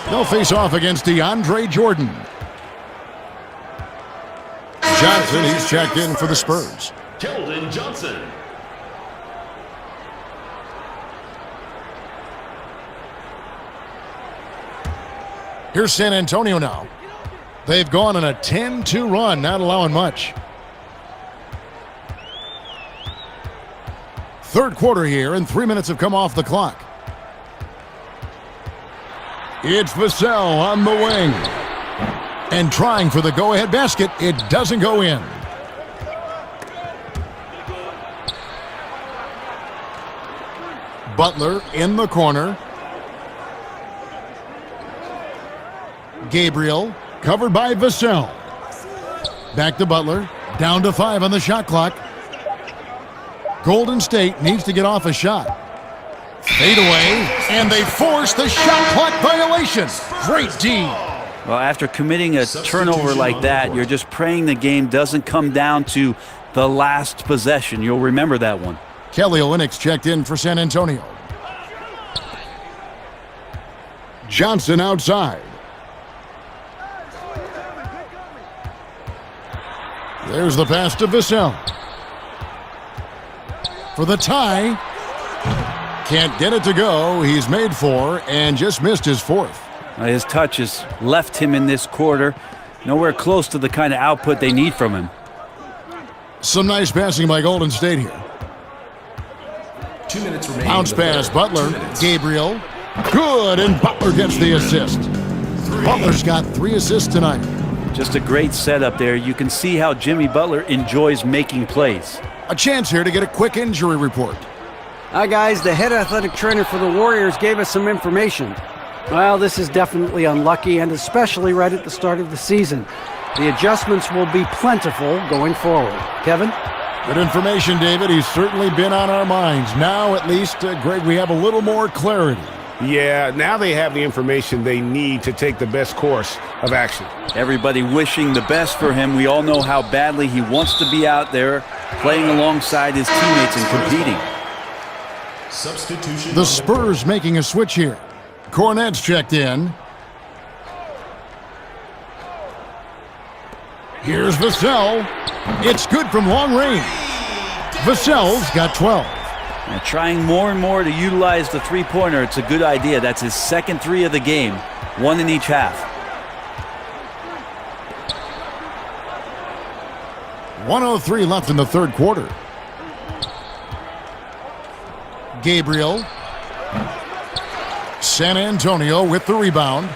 They'll face off against DeAndre Jordan. Johnson, he's checked in for the Spurs. Keldon Johnson. Here's San Antonio now. They've gone on a 10-2 run, not allowing much. Third quarter here, and 3 minutes have come off the clock. It's Vassell on the wing. And trying for the go-ahead basket. It doesn't go in. Butler in the corner. Gabriel covered by Vassell. Back to Butler. Down to 5 on the shot clock. Golden State needs to get off a shot. Fade away, and they force the shot clock violation. Great D. Well, after committing a turnover like that, you're just praying the game doesn't come down to the last possession. You'll remember that one. Kelly Olynyk checked in for San Antonio. Johnson outside. There's the pass to Vassell. For the tie. Can't get it to go. He's made 4 and just missed his 4th. His touch has left him in this quarter. Nowhere close to the kind of output they need from him. Some nice passing by Golden State here. 2 minutes remaining. Bounce pass, Butler. Gabriel. Good, and Butler gets the assist. Butler's got 3 assists tonight. Just a great setup there. You can see how Jimmy Butler enjoys making plays. A chance here to get a quick injury report. Hi, guys. The head athletic trainer for the Warriors gave us some information. Well, this is definitely unlucky, and especially right at the start of the season. The adjustments will be plentiful going forward. Kevin? Good information, David. He's certainly been on our minds. Now, at least, Greg, we have a little more clarity. Yeah, now they have the information they need to take the best course of action. Everybody wishing the best for him. We all know how badly he wants to be out there playing alongside his teammates and competing. Substitution. The Spurs making a switch here. Cornette's checked in. Here's Vassell. It's good from long range. Vassell's got 12. Now, trying more and more to utilize the three-pointer, it's a good idea. That's his second 3 of the game, 1 in each half. 1:03 left in the third quarter. Gabriel. San Antonio with the rebound.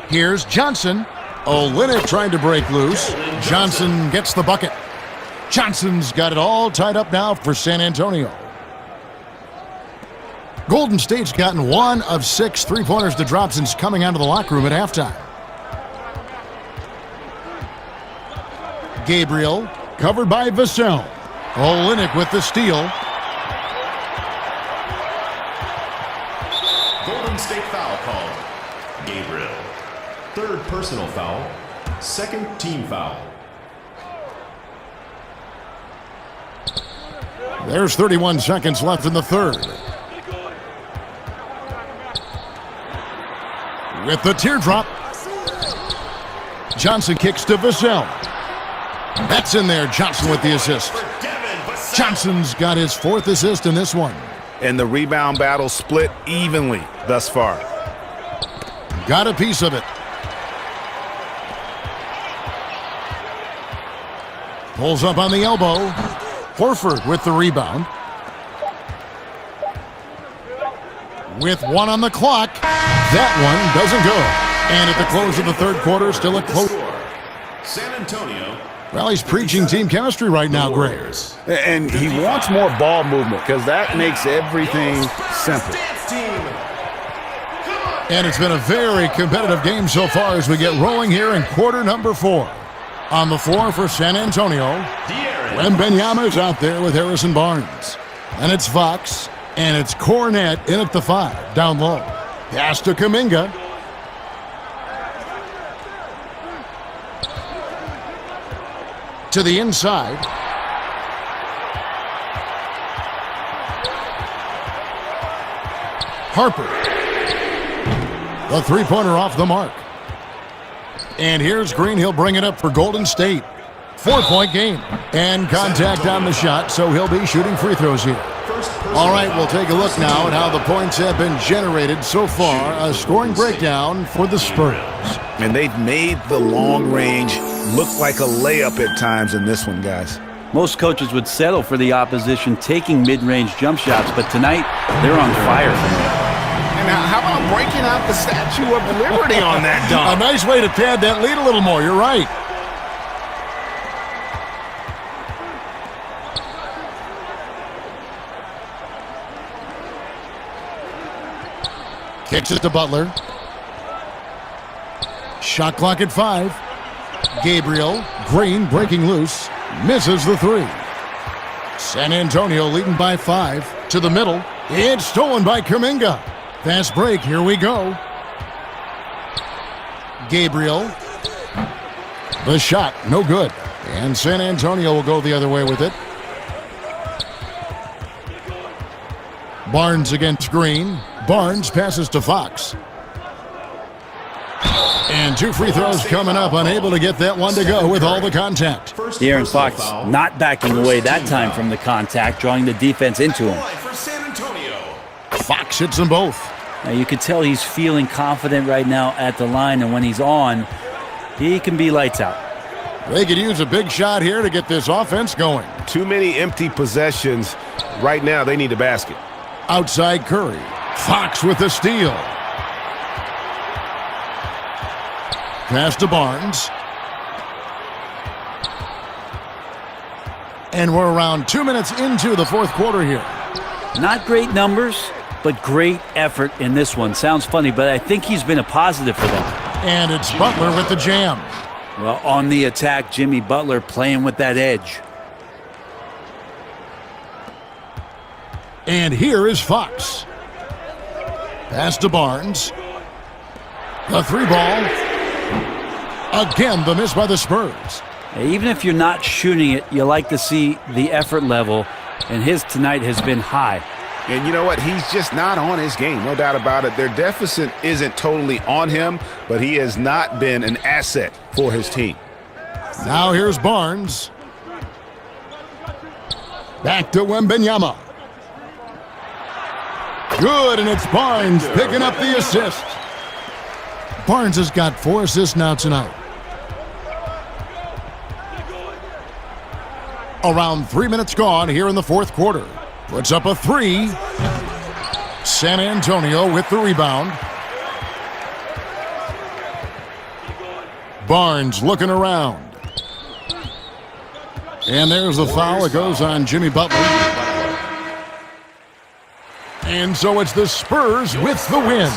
Here's Johnson. Olynyk trying to break loose. Johnson gets the bucket. Johnson's got it all tied up now for San Antonio. Golden State's gotten 1 of 6 three-pointers to drop since coming out of the locker room at halftime. Gabriel, covered by Vassell. Olynyk with the steal. Golden State foul called. Gabriel. 3rd personal foul. 2nd team foul. There's 31 seconds left in the third. With the teardrop. Johnson kicks to Vassell. That's in there. Johnson with the assist. Johnson's got his 4th assist in this one. And the rebound battle split evenly thus far. Got a piece of it. Pulls up on the elbow. Horford with the rebound. With 1 on the clock. That one doesn't go. And at the close of the third quarter, still a close. San Antonio. Well, he's preaching team chemistry right now, Greg. And he wants more ball movement because that makes everything simple. And it's been a very competitive game so far as we get rolling here in quarter number 4. On the floor for San Antonio, Wembanyama's out there with Harrison Barnes. And it's Fox, and it's Cornette in at the 5, down low. Pass to Kuminga. To the inside. Harper. The three-pointer off the mark. And here's Green. He'll bring it up for Golden State. 4-point game. And contact on the shot, so he'll be shooting free throws here. All right, we'll take a look now at how the points have been generated so far. A scoring breakdown for the Spurs. And they've made the long range look like a layup at times in this one, guys. Most coaches would settle for the opposition taking mid-range jump shots, but tonight they're on fire for me. And how about breaking out the Statue of Liberty on that dunk? A nice way to pad that lead a little more. You're right. Kicks it to Butler. Shot clock at 5. Gabriel, Green breaking loose, misses the 3. San Antonio leading by 5 to the middle. It's stolen by Kuminga. Fast break, here we go. Gabriel. The shot, no good. And San Antonio will go the other way with it. Barnes against screen. Barnes passes to Fox. And 2 free throws coming up, unable to get that one to go with all the contact. De'Aaron Fox not backing away that time from the contact, drawing the defense into him. For San Antonio. Fox hits them both. Now you could tell he's feeling confident right now at the line, and when he's on, he can be lights out. They could use a big shot here to get this offense going. Too many empty possessions. Right now, they need a basket. Outside Curry. Fox with the steal. Pass to Barnes. And we're around 2 minutes into the fourth quarter here. Not great numbers, but great effort in this one. Sounds funny, but I think he's been a positive for them. And it's Butler with the jam. Well, on the attack, Jimmy Butler playing with that edge. And here is Fox. Pass to Barnes. The 3-ball. Again, the miss by the Spurs. Even if you're not shooting it, you like to see the effort level, and his tonight has been high. And you know what? He's just not on his game, no doubt about it. Their deficit isn't totally on him, but he has not been an asset for his team. Now here's Barnes. Back to Wembanyama. Good, and it's Barnes picking up the assist. Barnes has got 4 assists now tonight. Around 3 minutes gone here in the fourth quarter. Puts up a 3. San Antonio with the rebound. Barnes looking around. And there's the foul. It goes on Jimmy Butler. And so it's the Spurs with the win.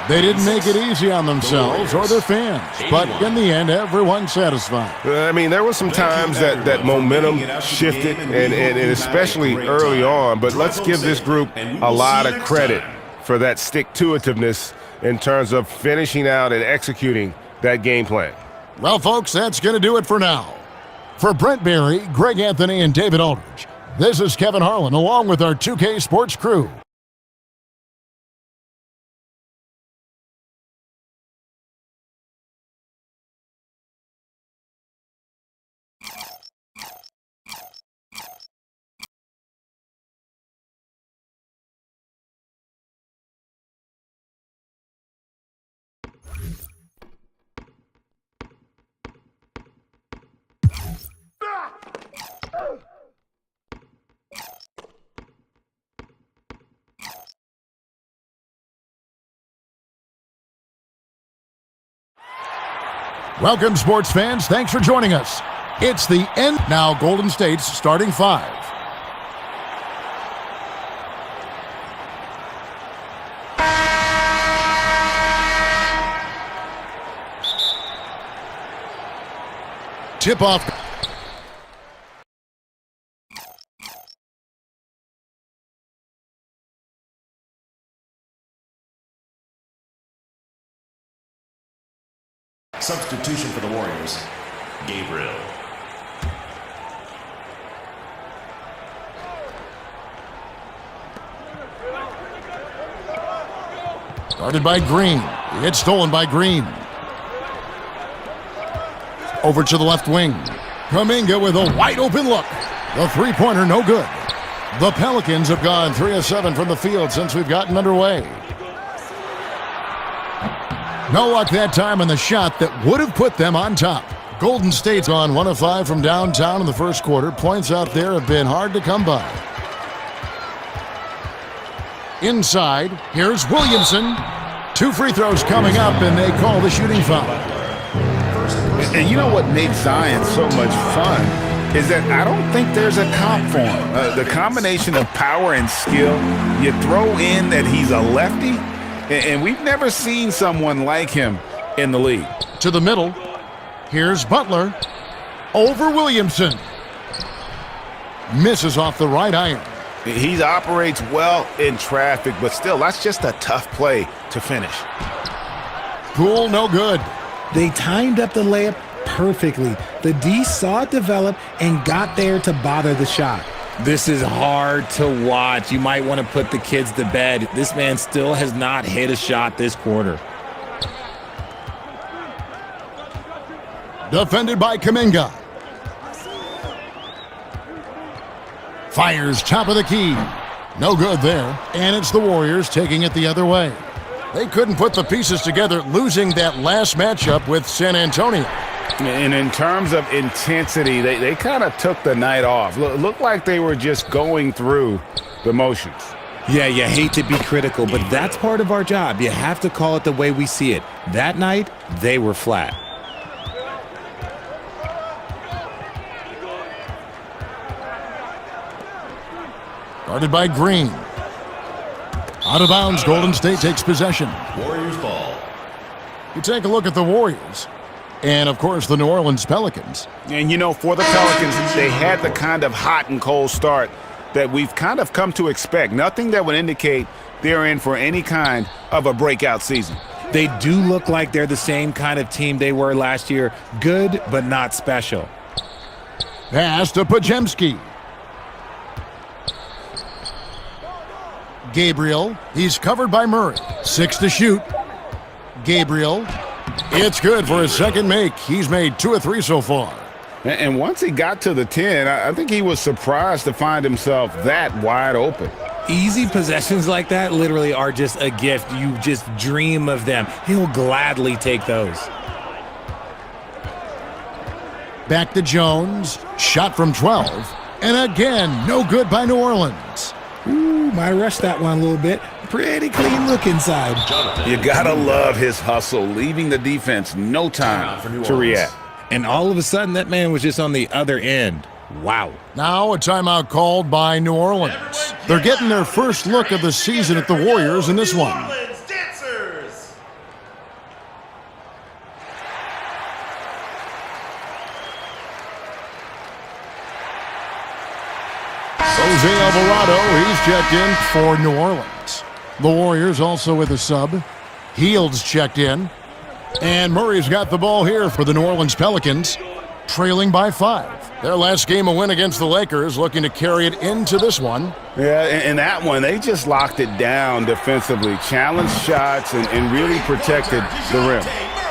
They didn't make it easy on themselves or their fans, but in the end, everyone's satisfied. I mean, there were some times that momentum shifted, and especially early on, but let's give this group a lot of credit for that stick-to-itiveness in terms of finishing out and executing that game plan. Well, folks, that's going to do it for now. For Brent Barry, Greg Anthony, and David Aldridge, this is Kevin Harlan along with our 2K Sports crew. Welcome, sports fans. Thanks for joining us. It's the end. Now, Golden State's starting 5. Tip-off. Substitution for the Warriors, Gabriel. Guarded by Green. It's stolen by Green. Over to the left wing. Kuminga with a wide open look. The three-pointer no good. The Pelicans have gone 3 of 7 from the field since we've gotten underway. No luck that time on the shot that would have put them on top. Golden State's on 1 of 5 from downtown in the first quarter. Points out there have been hard to come by. Inside, here's Williamson. 2 free throws coming up, and they call the shooting foul. And you know what made Zion so much fun is that I don't think there's a comp for him. The combination of power and skill, you throw in that he's a lefty, and we've never seen someone like him in the league. To the middle. Here's Butler. Over Williamson. Misses off the right iron. He operates well in traffic, but still, that's just a tough play to finish. Poole, no good. They timed up the layup perfectly. The D saw it develop and got there to bother the shot. This is hard to watch. You might want to put the kids to bed. This man still has not hit a shot this quarter. Defended by Kuminga. Fires top of the key. No good there. And it's the Warriors taking it the other way. They couldn't put the pieces together, losing that last matchup with San Antonio. And in terms of intensity, they kind of took the night off. Looked like they were just going through the motions. Yeah, you hate to be critical, but that's part of our job. You have to call it the way we see it. That night, they were flat. Guarded by Green. Out of bounds, Golden State takes possession. Warriors ball. You take a look at the Warriors. And, of course, the New Orleans Pelicans. And, you know, for the Pelicans, they had the kind of hot and cold start that we've kind of come to expect. Nothing that would indicate they're in for any kind of a breakout season. They do look like they're the same kind of team they were last year. Good, but not special. Pass to Podziemski. Gabriel, he's covered by Murray. 6 to shoot. Gabriel, it's good for his second make. He's made 2 of 3 so far. And once he got to the 10, I think he was surprised to find himself that wide open. Easy possessions like that literally are just a gift. You just dream of them. He'll gladly take those. Back to Jones. Shot from 12. And again, no good by New Orleans. Ooh, might rush that one a little bit. Pretty clean look inside. You gotta love his hustle, leaving the defense no time to react. And all of a sudden, that man was just on the other end. Wow. Now a timeout called by New Orleans. They're getting their first look of the season at the Warriors in this one. Orleans Dancers. Jose Alvarado, he's checked in for New Orleans. The Warriors also with a sub. Hields checked in. And Murray's got the ball here for the New Orleans Pelicans, trailing by 5. Their last game a win against the Lakers, looking to carry it into this one. Yeah, in that one, they just locked it down defensively, challenged shots, and really protected the rim.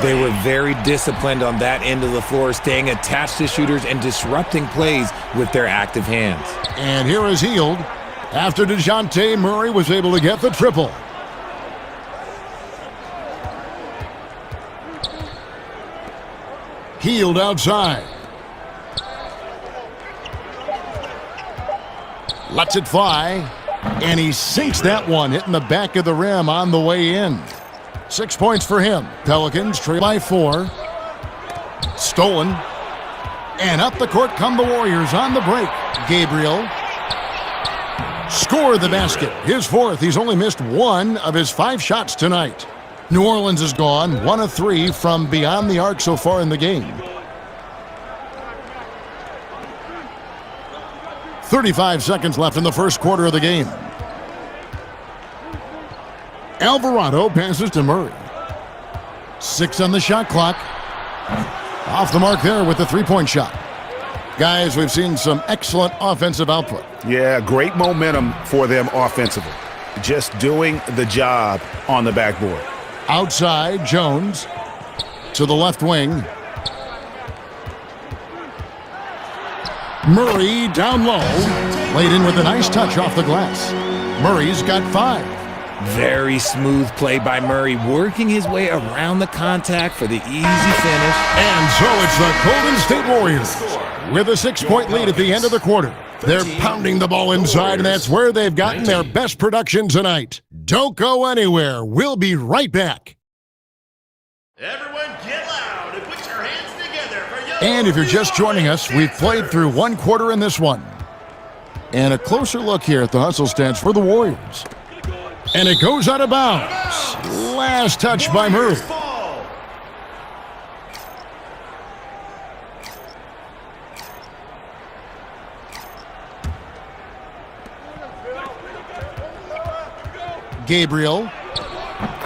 They were very disciplined on that end of the floor, staying attached to shooters and disrupting plays with their active hands. And here is Hield after DeJounte Murray was able to get the triple. Hield outside. Lets it fly. And he sinks that one, hitting the back of the rim on the way in. 6 points for him. Pelicans trail by 4. Stolen. And up the court come the Warriors on the break. Gabriel. Score the basket. His 4th. He's only missed 1 of his 5 shots tonight. New Orleans is gone 1 of 3 from beyond the arc so far in the game. 35 seconds left in the first quarter of the game. Alvarado passes to Murray. 6 on the shot clock. Off the mark there with the 3-point shot. Guys, we've seen some excellent offensive output. Yeah, great momentum for them offensively. Just doing the job on the backboard. Outside, Jones to the left wing. Murray down low. Laid in with a nice touch off the glass. Murray's got 5. Very smooth play by Murray, working his way around the contact for the easy finish. And so it's the Golden State Warriors with a 6-point lead at the end of the quarter. They're pounding the ball inside, and that's where they've gotten their best production tonight. Don't go anywhere. We'll be right back. Everyone get loud and put your hands together for your And if you're just joining us, we've played through 1 quarter in this one. And a closer look here at the hustle stats for the Warriors. And it goes out of bounds. Last touch by Murray. ball. Gabriel.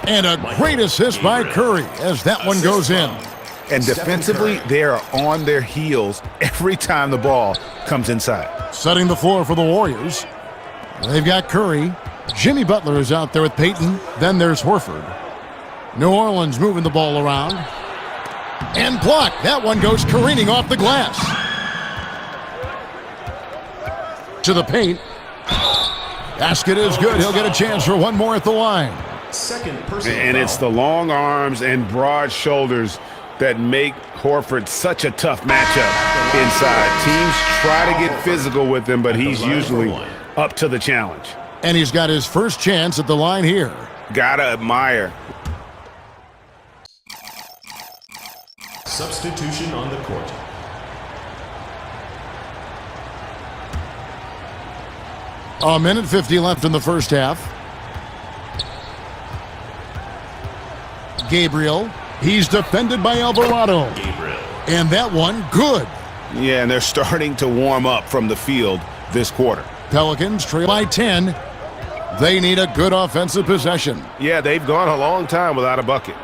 And a great assist by Curry as that one goes in. And defensively, they are on their heels every time the ball comes inside. Setting the floor for the Warriors. They've got Curry. Jimmy Butler is out there with Payton. Then there's Horford. New Orleans moving the ball around. And blocked. That one goes careening off the glass. To the paint. Basket is good. He'll get a chance for one more at the line. Second personal And foul. it's the long arms and broad shoulders that make Horford such a tough matchup inside. Teams try to get physical with him, but he's usually up to the challenge. And he's got his first chance at the line here. Gotta admire. Substitution on the court. A minute 50 left in the first half. Gabriel. He's defended by Alvarado. Gabriel. And that one, good. Yeah, and they're starting to warm up from the field this quarter. Pelicans trail by 10. They need a good offensive possession. Yeah, they've gone a long time without a bucket.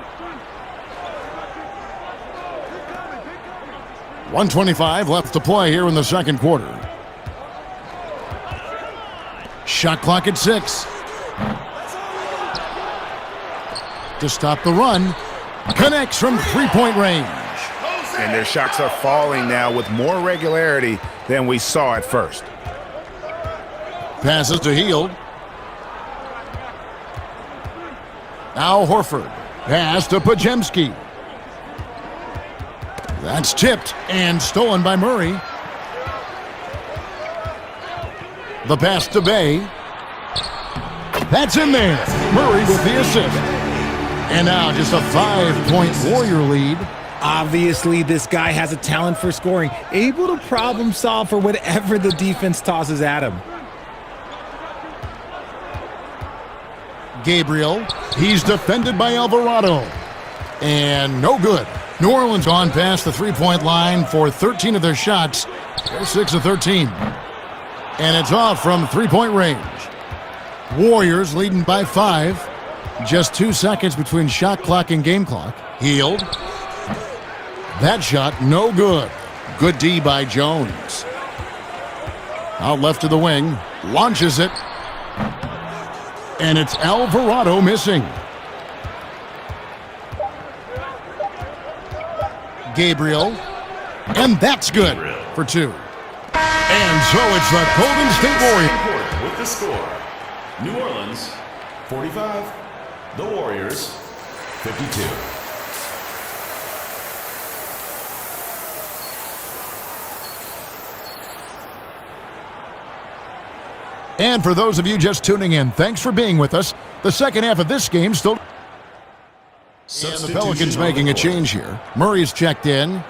1:25 left to play here in the second quarter. Shot clock at 6. To stop the run. Connects from three-point range. And their shots are falling now with more regularity than we saw at first. Passes to Hield. Now Horford. Pass to Podziemski. That's tipped and stolen by Murray. The pass to Bay. That's in there. Murray with the assist. And now just a 5-point Warrior lead. Obviously, this guy has a talent for scoring, able to problem solve for whatever the defense tosses at him. Gabriel. He's defended by Alvarado. And no good. New Orleans on past the three-point line for 13 of their shots. They're 6 of 13. And it's off from three-point range. Warriors leading by 5. Just 2 seconds between shot clock and game clock. Hield. That shot, no good. Good D by Jones. Out left to the wing. Launches it. And it's Alvarado missing. Gabriel. And that's good for 2. And so it's the Golden State Warriors. With the score, New Orleans 45, the Warriors 52. And for those of you just tuning in, thanks for being with us. The second half of this game still... And the Pelicans making a change here. Murray's checked in.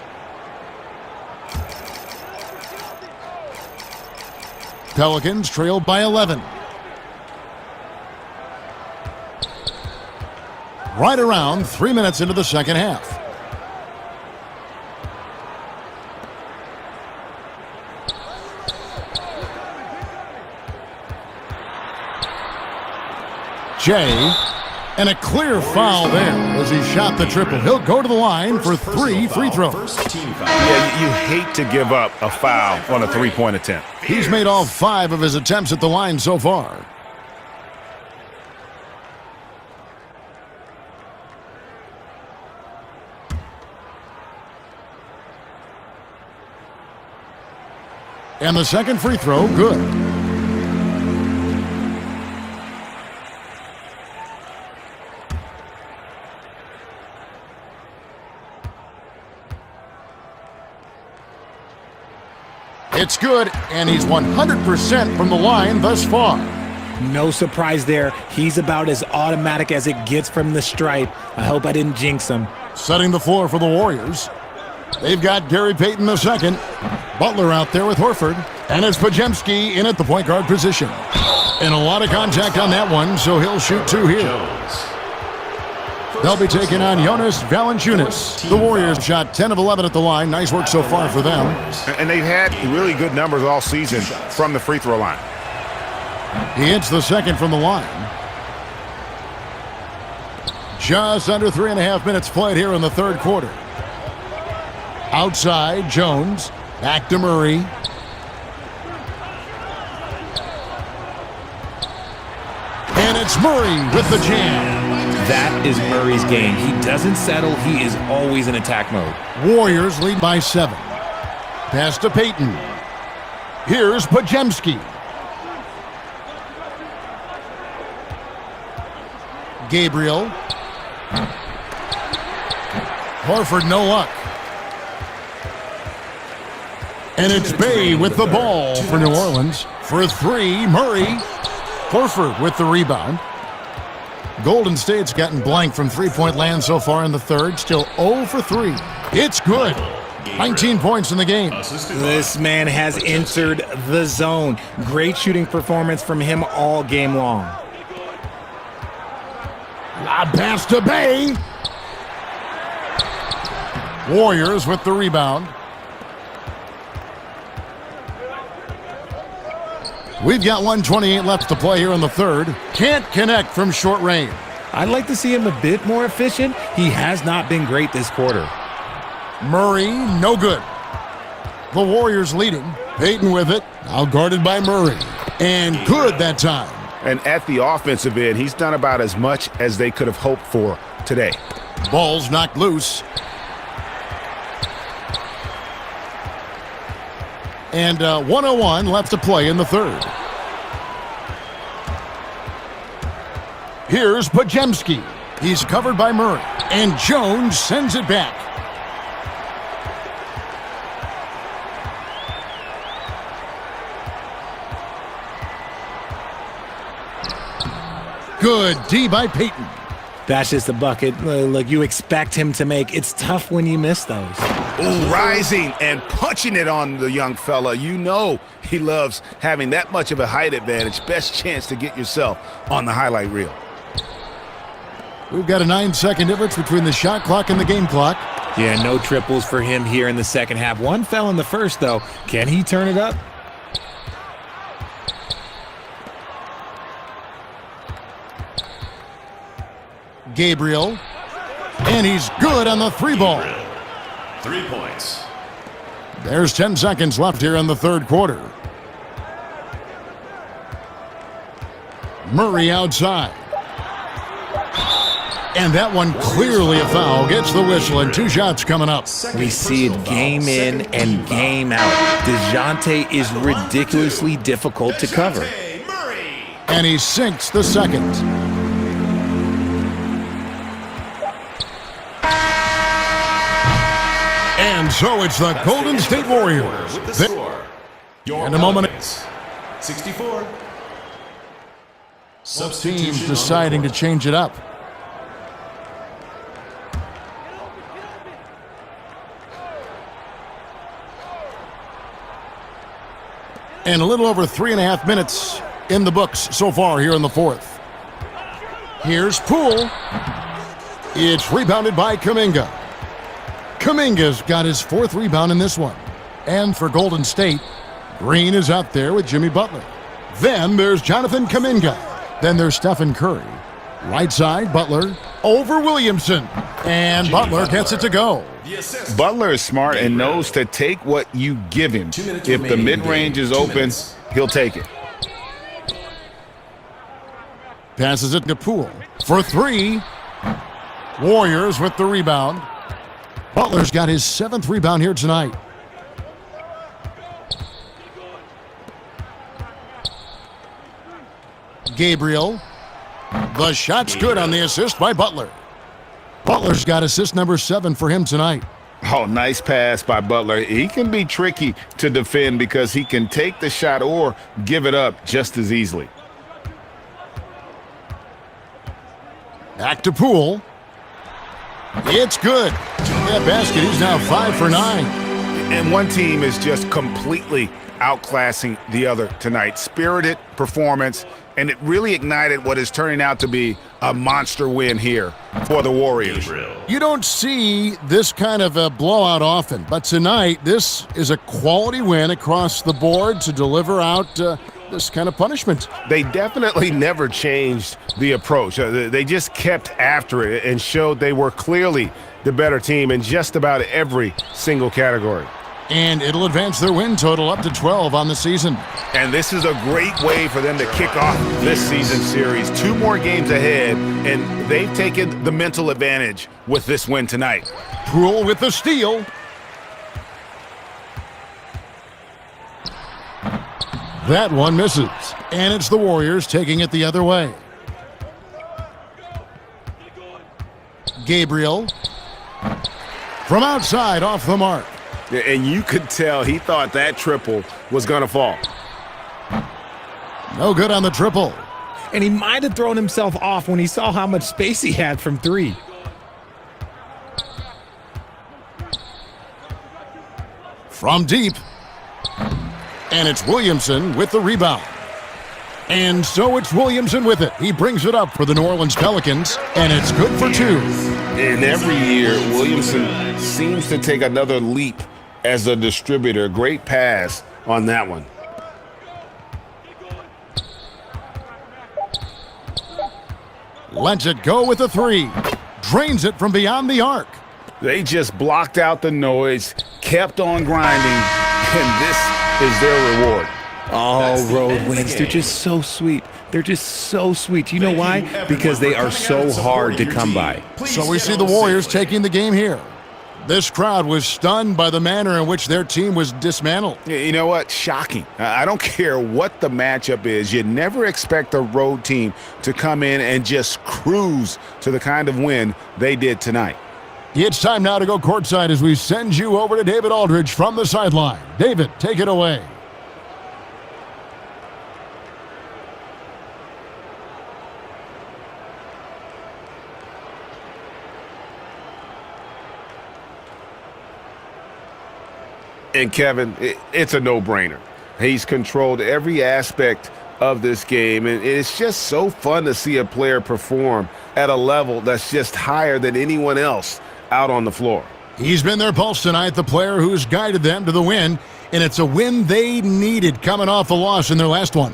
Pelicans trail by 11. Right around 3 minutes into the second half. Jay. And a clear foul there as he shot the triple. He'll go to the line for 3 free throws. First team foul. Yeah, you hate to give up a foul on a three-point attempt. He's made all 5 of his attempts at the line so far. And the second free throw, good. It's good, and he's 100% from the line thus far. No surprise there. He's about as automatic as it gets from the stripe. I hope I didn't jinx him. Setting the floor for the Warriors. They've got Gary Payton II. Butler out there with Horford. And it's Podziemski in at the point guard position. And a lot of contact on that one, so he'll shoot 2 here. Jones. They'll be taking on Jonas Valanciunas. The Warriors shot 10 of 11 at the line. Nice work so far for them. And they've had really good numbers all season from the free throw line. He hits the second from the line. Just under 3.5 minutes played here in the third quarter. Outside, Jones. Back to Murray. And it's Murray with the jam. That is Murray's game. He doesn't settle. He is always in attack mode. Warriors lead by 7. Pass to Payton. Here's Podziemski. Gabriel. Horford, no luck. And it's Bay with the ball for New Orleans. For 3, Murray. Horford with the rebound. Golden State's gotten blank from three-point land so far in the third. Still 0 for 3. It's good. 19 points in the game. This man has entered the zone. Great shooting performance from him all game long. Lob pass to Bay. Warriors with the rebound. We've got 1:28 left to play here in the third. Can't connect from short range. I'd like to see him a bit more efficient. He has not been great this quarter. Murray, no good. The Warriors leading. Payton with it. Now guarded by Murray. And good that time. And at the offensive end, he's done about as much as they could have hoped for today. Ball's knocked loose. And 1:01 left to play in the third. Here's Podziemski. He's covered by Murray. And Jones sends it back. Good D by Payton. That's just a bucket. Look, you expect him to make. It's tough when you miss those. Ooh, rising and punching it on the young fella. You know he loves having that much of a height advantage. Best chance to get yourself on the highlight reel. We've got a 9-second difference between the shot clock and the game clock. Yeah, no triples for him here in the second half. One fell in the first, though. Can he turn it up? Gabriel. And he's good on the 3-ball. 3 points. There's 10 seconds left here in the third quarter. Murray outside. And that one clearly a foul. Gets the whistle and 2 shots coming up. We see it game in and game out. DeJounte is ridiculously difficult to cover. And he sinks the second. And so it's the Golden State Warriors. With the score. Your In a moment. 64. Both teams deciding to change it up. And a little over 3.5 minutes in the books so far here in the fourth. Here's Poole. It's rebounded by Kuminga. Kuminga's got his 4th rebound in this one. And for Golden State, Green is out there with Jimmy Butler. Then there's Jonathan Kuminga. Then there's Stephen Curry. Right side, Butler over Williamson. And Butler gets it to go. Butler is smart and knows to take what you give him. If the mid-range is open, he'll take it. Passes it to Poole for 3. Warriors with the rebound. Butler's got his 7th rebound here tonight. Gabriel. The shot's good on the assist by Butler. Butler's got assist number 7 for him tonight. Oh, nice pass by Butler. He can be tricky to defend because he can take the shot or give it up just as easily. Back to Poole. It's good. That basket, he's now 5 for 9. And one team is just completely outclassing the other tonight. Spirited performance, and it really ignited what is turning out to be a monster win here for the Warriors. You don't see this kind of a blowout often, but tonight this is a quality win across the board to deliver out this kind of punishment. They definitely never changed the approach. They just kept after it and showed they were clearly the better team in just about every single category. And it'll advance their win total up to 12 on the season. And this is a great way for them to kick off this season series. 2 more games ahead, and they've taken the mental advantage with this win tonight. Poole with the steal. That one misses, and it's the Warriors taking it the other way. Gabriel from outside off the mark. And you could tell he thought that triple was going to fall. No good on the triple. And he might have thrown himself off when he saw how much space he had from 3. From deep. And it's Williamson with the rebound. And so it's Williamson with it. He brings it up for the New Orleans Pelicans, and it's good for 2. And every year, Williamson seems to take another leap as a distributor. Great pass on that one. Lets it go with a 3. Drains it from beyond the arc. They just blocked out the noise, kept on grinding, and this is their reward. Oh, road wins. They're just so sweet. They're just so sweet. You know why? Because they are so hard to come by. So we see the Warriors taking the game here. This crowd was stunned by the manner in which their team was dismantled. You know what? Shocking. I don't care what the matchup is. You never expect a road team to come in and just cruise to the kind of win they did tonight. It's time now to go courtside as we send you over to David Aldridge from the sideline. David, take it away. And Kevin, it's a no-brainer. He's controlled every aspect of this game, and it's just so fun to see a player perform at a level that's just higher than anyone else out on the floor. He's been their pulse tonight, the player who's guided them to the win, and it's a win they needed coming off a loss in their last one.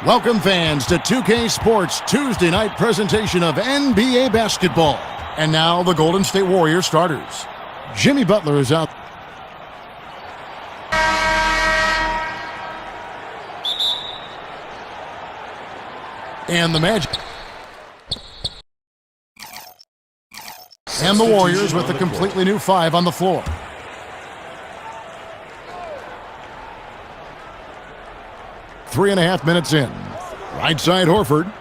Welcome fans to 2K Sports Tuesday night presentation of NBA basketball. And now the Golden State Warriors starters. Jimmy Butler is out. And the Magic. And the Warriors with a completely new 5 on the floor. 3.5 minutes in. Right side, Horford.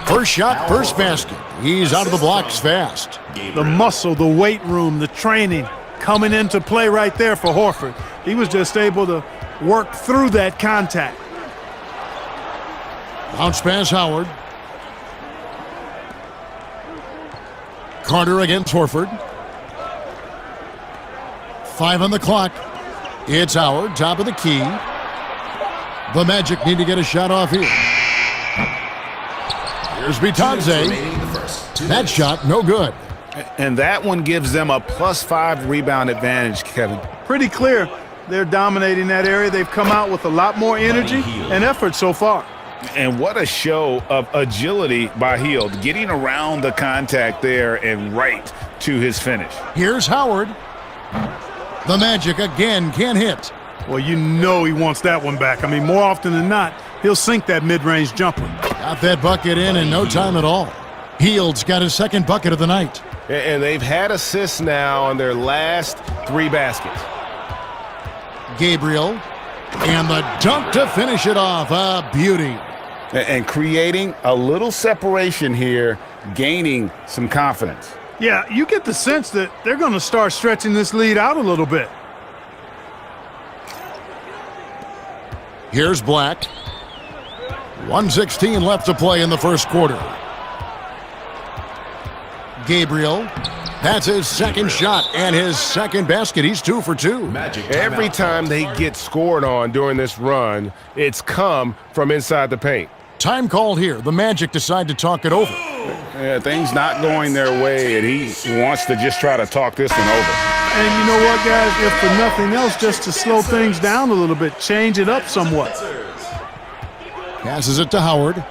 First shot, first basket. He's out of the blocks fast. The muscle, the weight room, the training coming into play right there for Horford. He was just able to work through that contact. Bounce pass, Howard. Carter against Horford. 5 on the clock. It's Howard, top of the key. The Magic need to get a shot off here. Here's Bitadze. That shot, no good. And that one gives them a +5 rebound advantage, Kevin. Pretty clear they're dominating that area. They've come out with a lot more energy and effort so far. And what a show of agility by Hield, getting around the contact there and right to his finish. Here's Howard. The Magic again can't hit. Well, you know he wants that one back. I mean, more often than not, he'll sink that mid-range jumper. Got that bucket in no time at all. Hield's got his second bucket of the night. And they've had assists now on their last 3 baskets. Gabriel. And the dunk to finish it off. A beauty. And creating a little separation here, gaining some confidence. Yeah, you get the sense that they're going to start stretching this lead out a little bit. Here's Black. 1:16 left to play in the first quarter. Gabriel. That's his second shot and his second basket. He's 2 for 2. Every time they get scored on during this run, it's come from inside the paint. Time called here. The Magic decide to talk it over. Yeah, things not going their way, and he wants to just try to talk this one over. And you know what, guys? If for nothing else, just to slow things down a little bit, change it up somewhat. Passes it to Howard.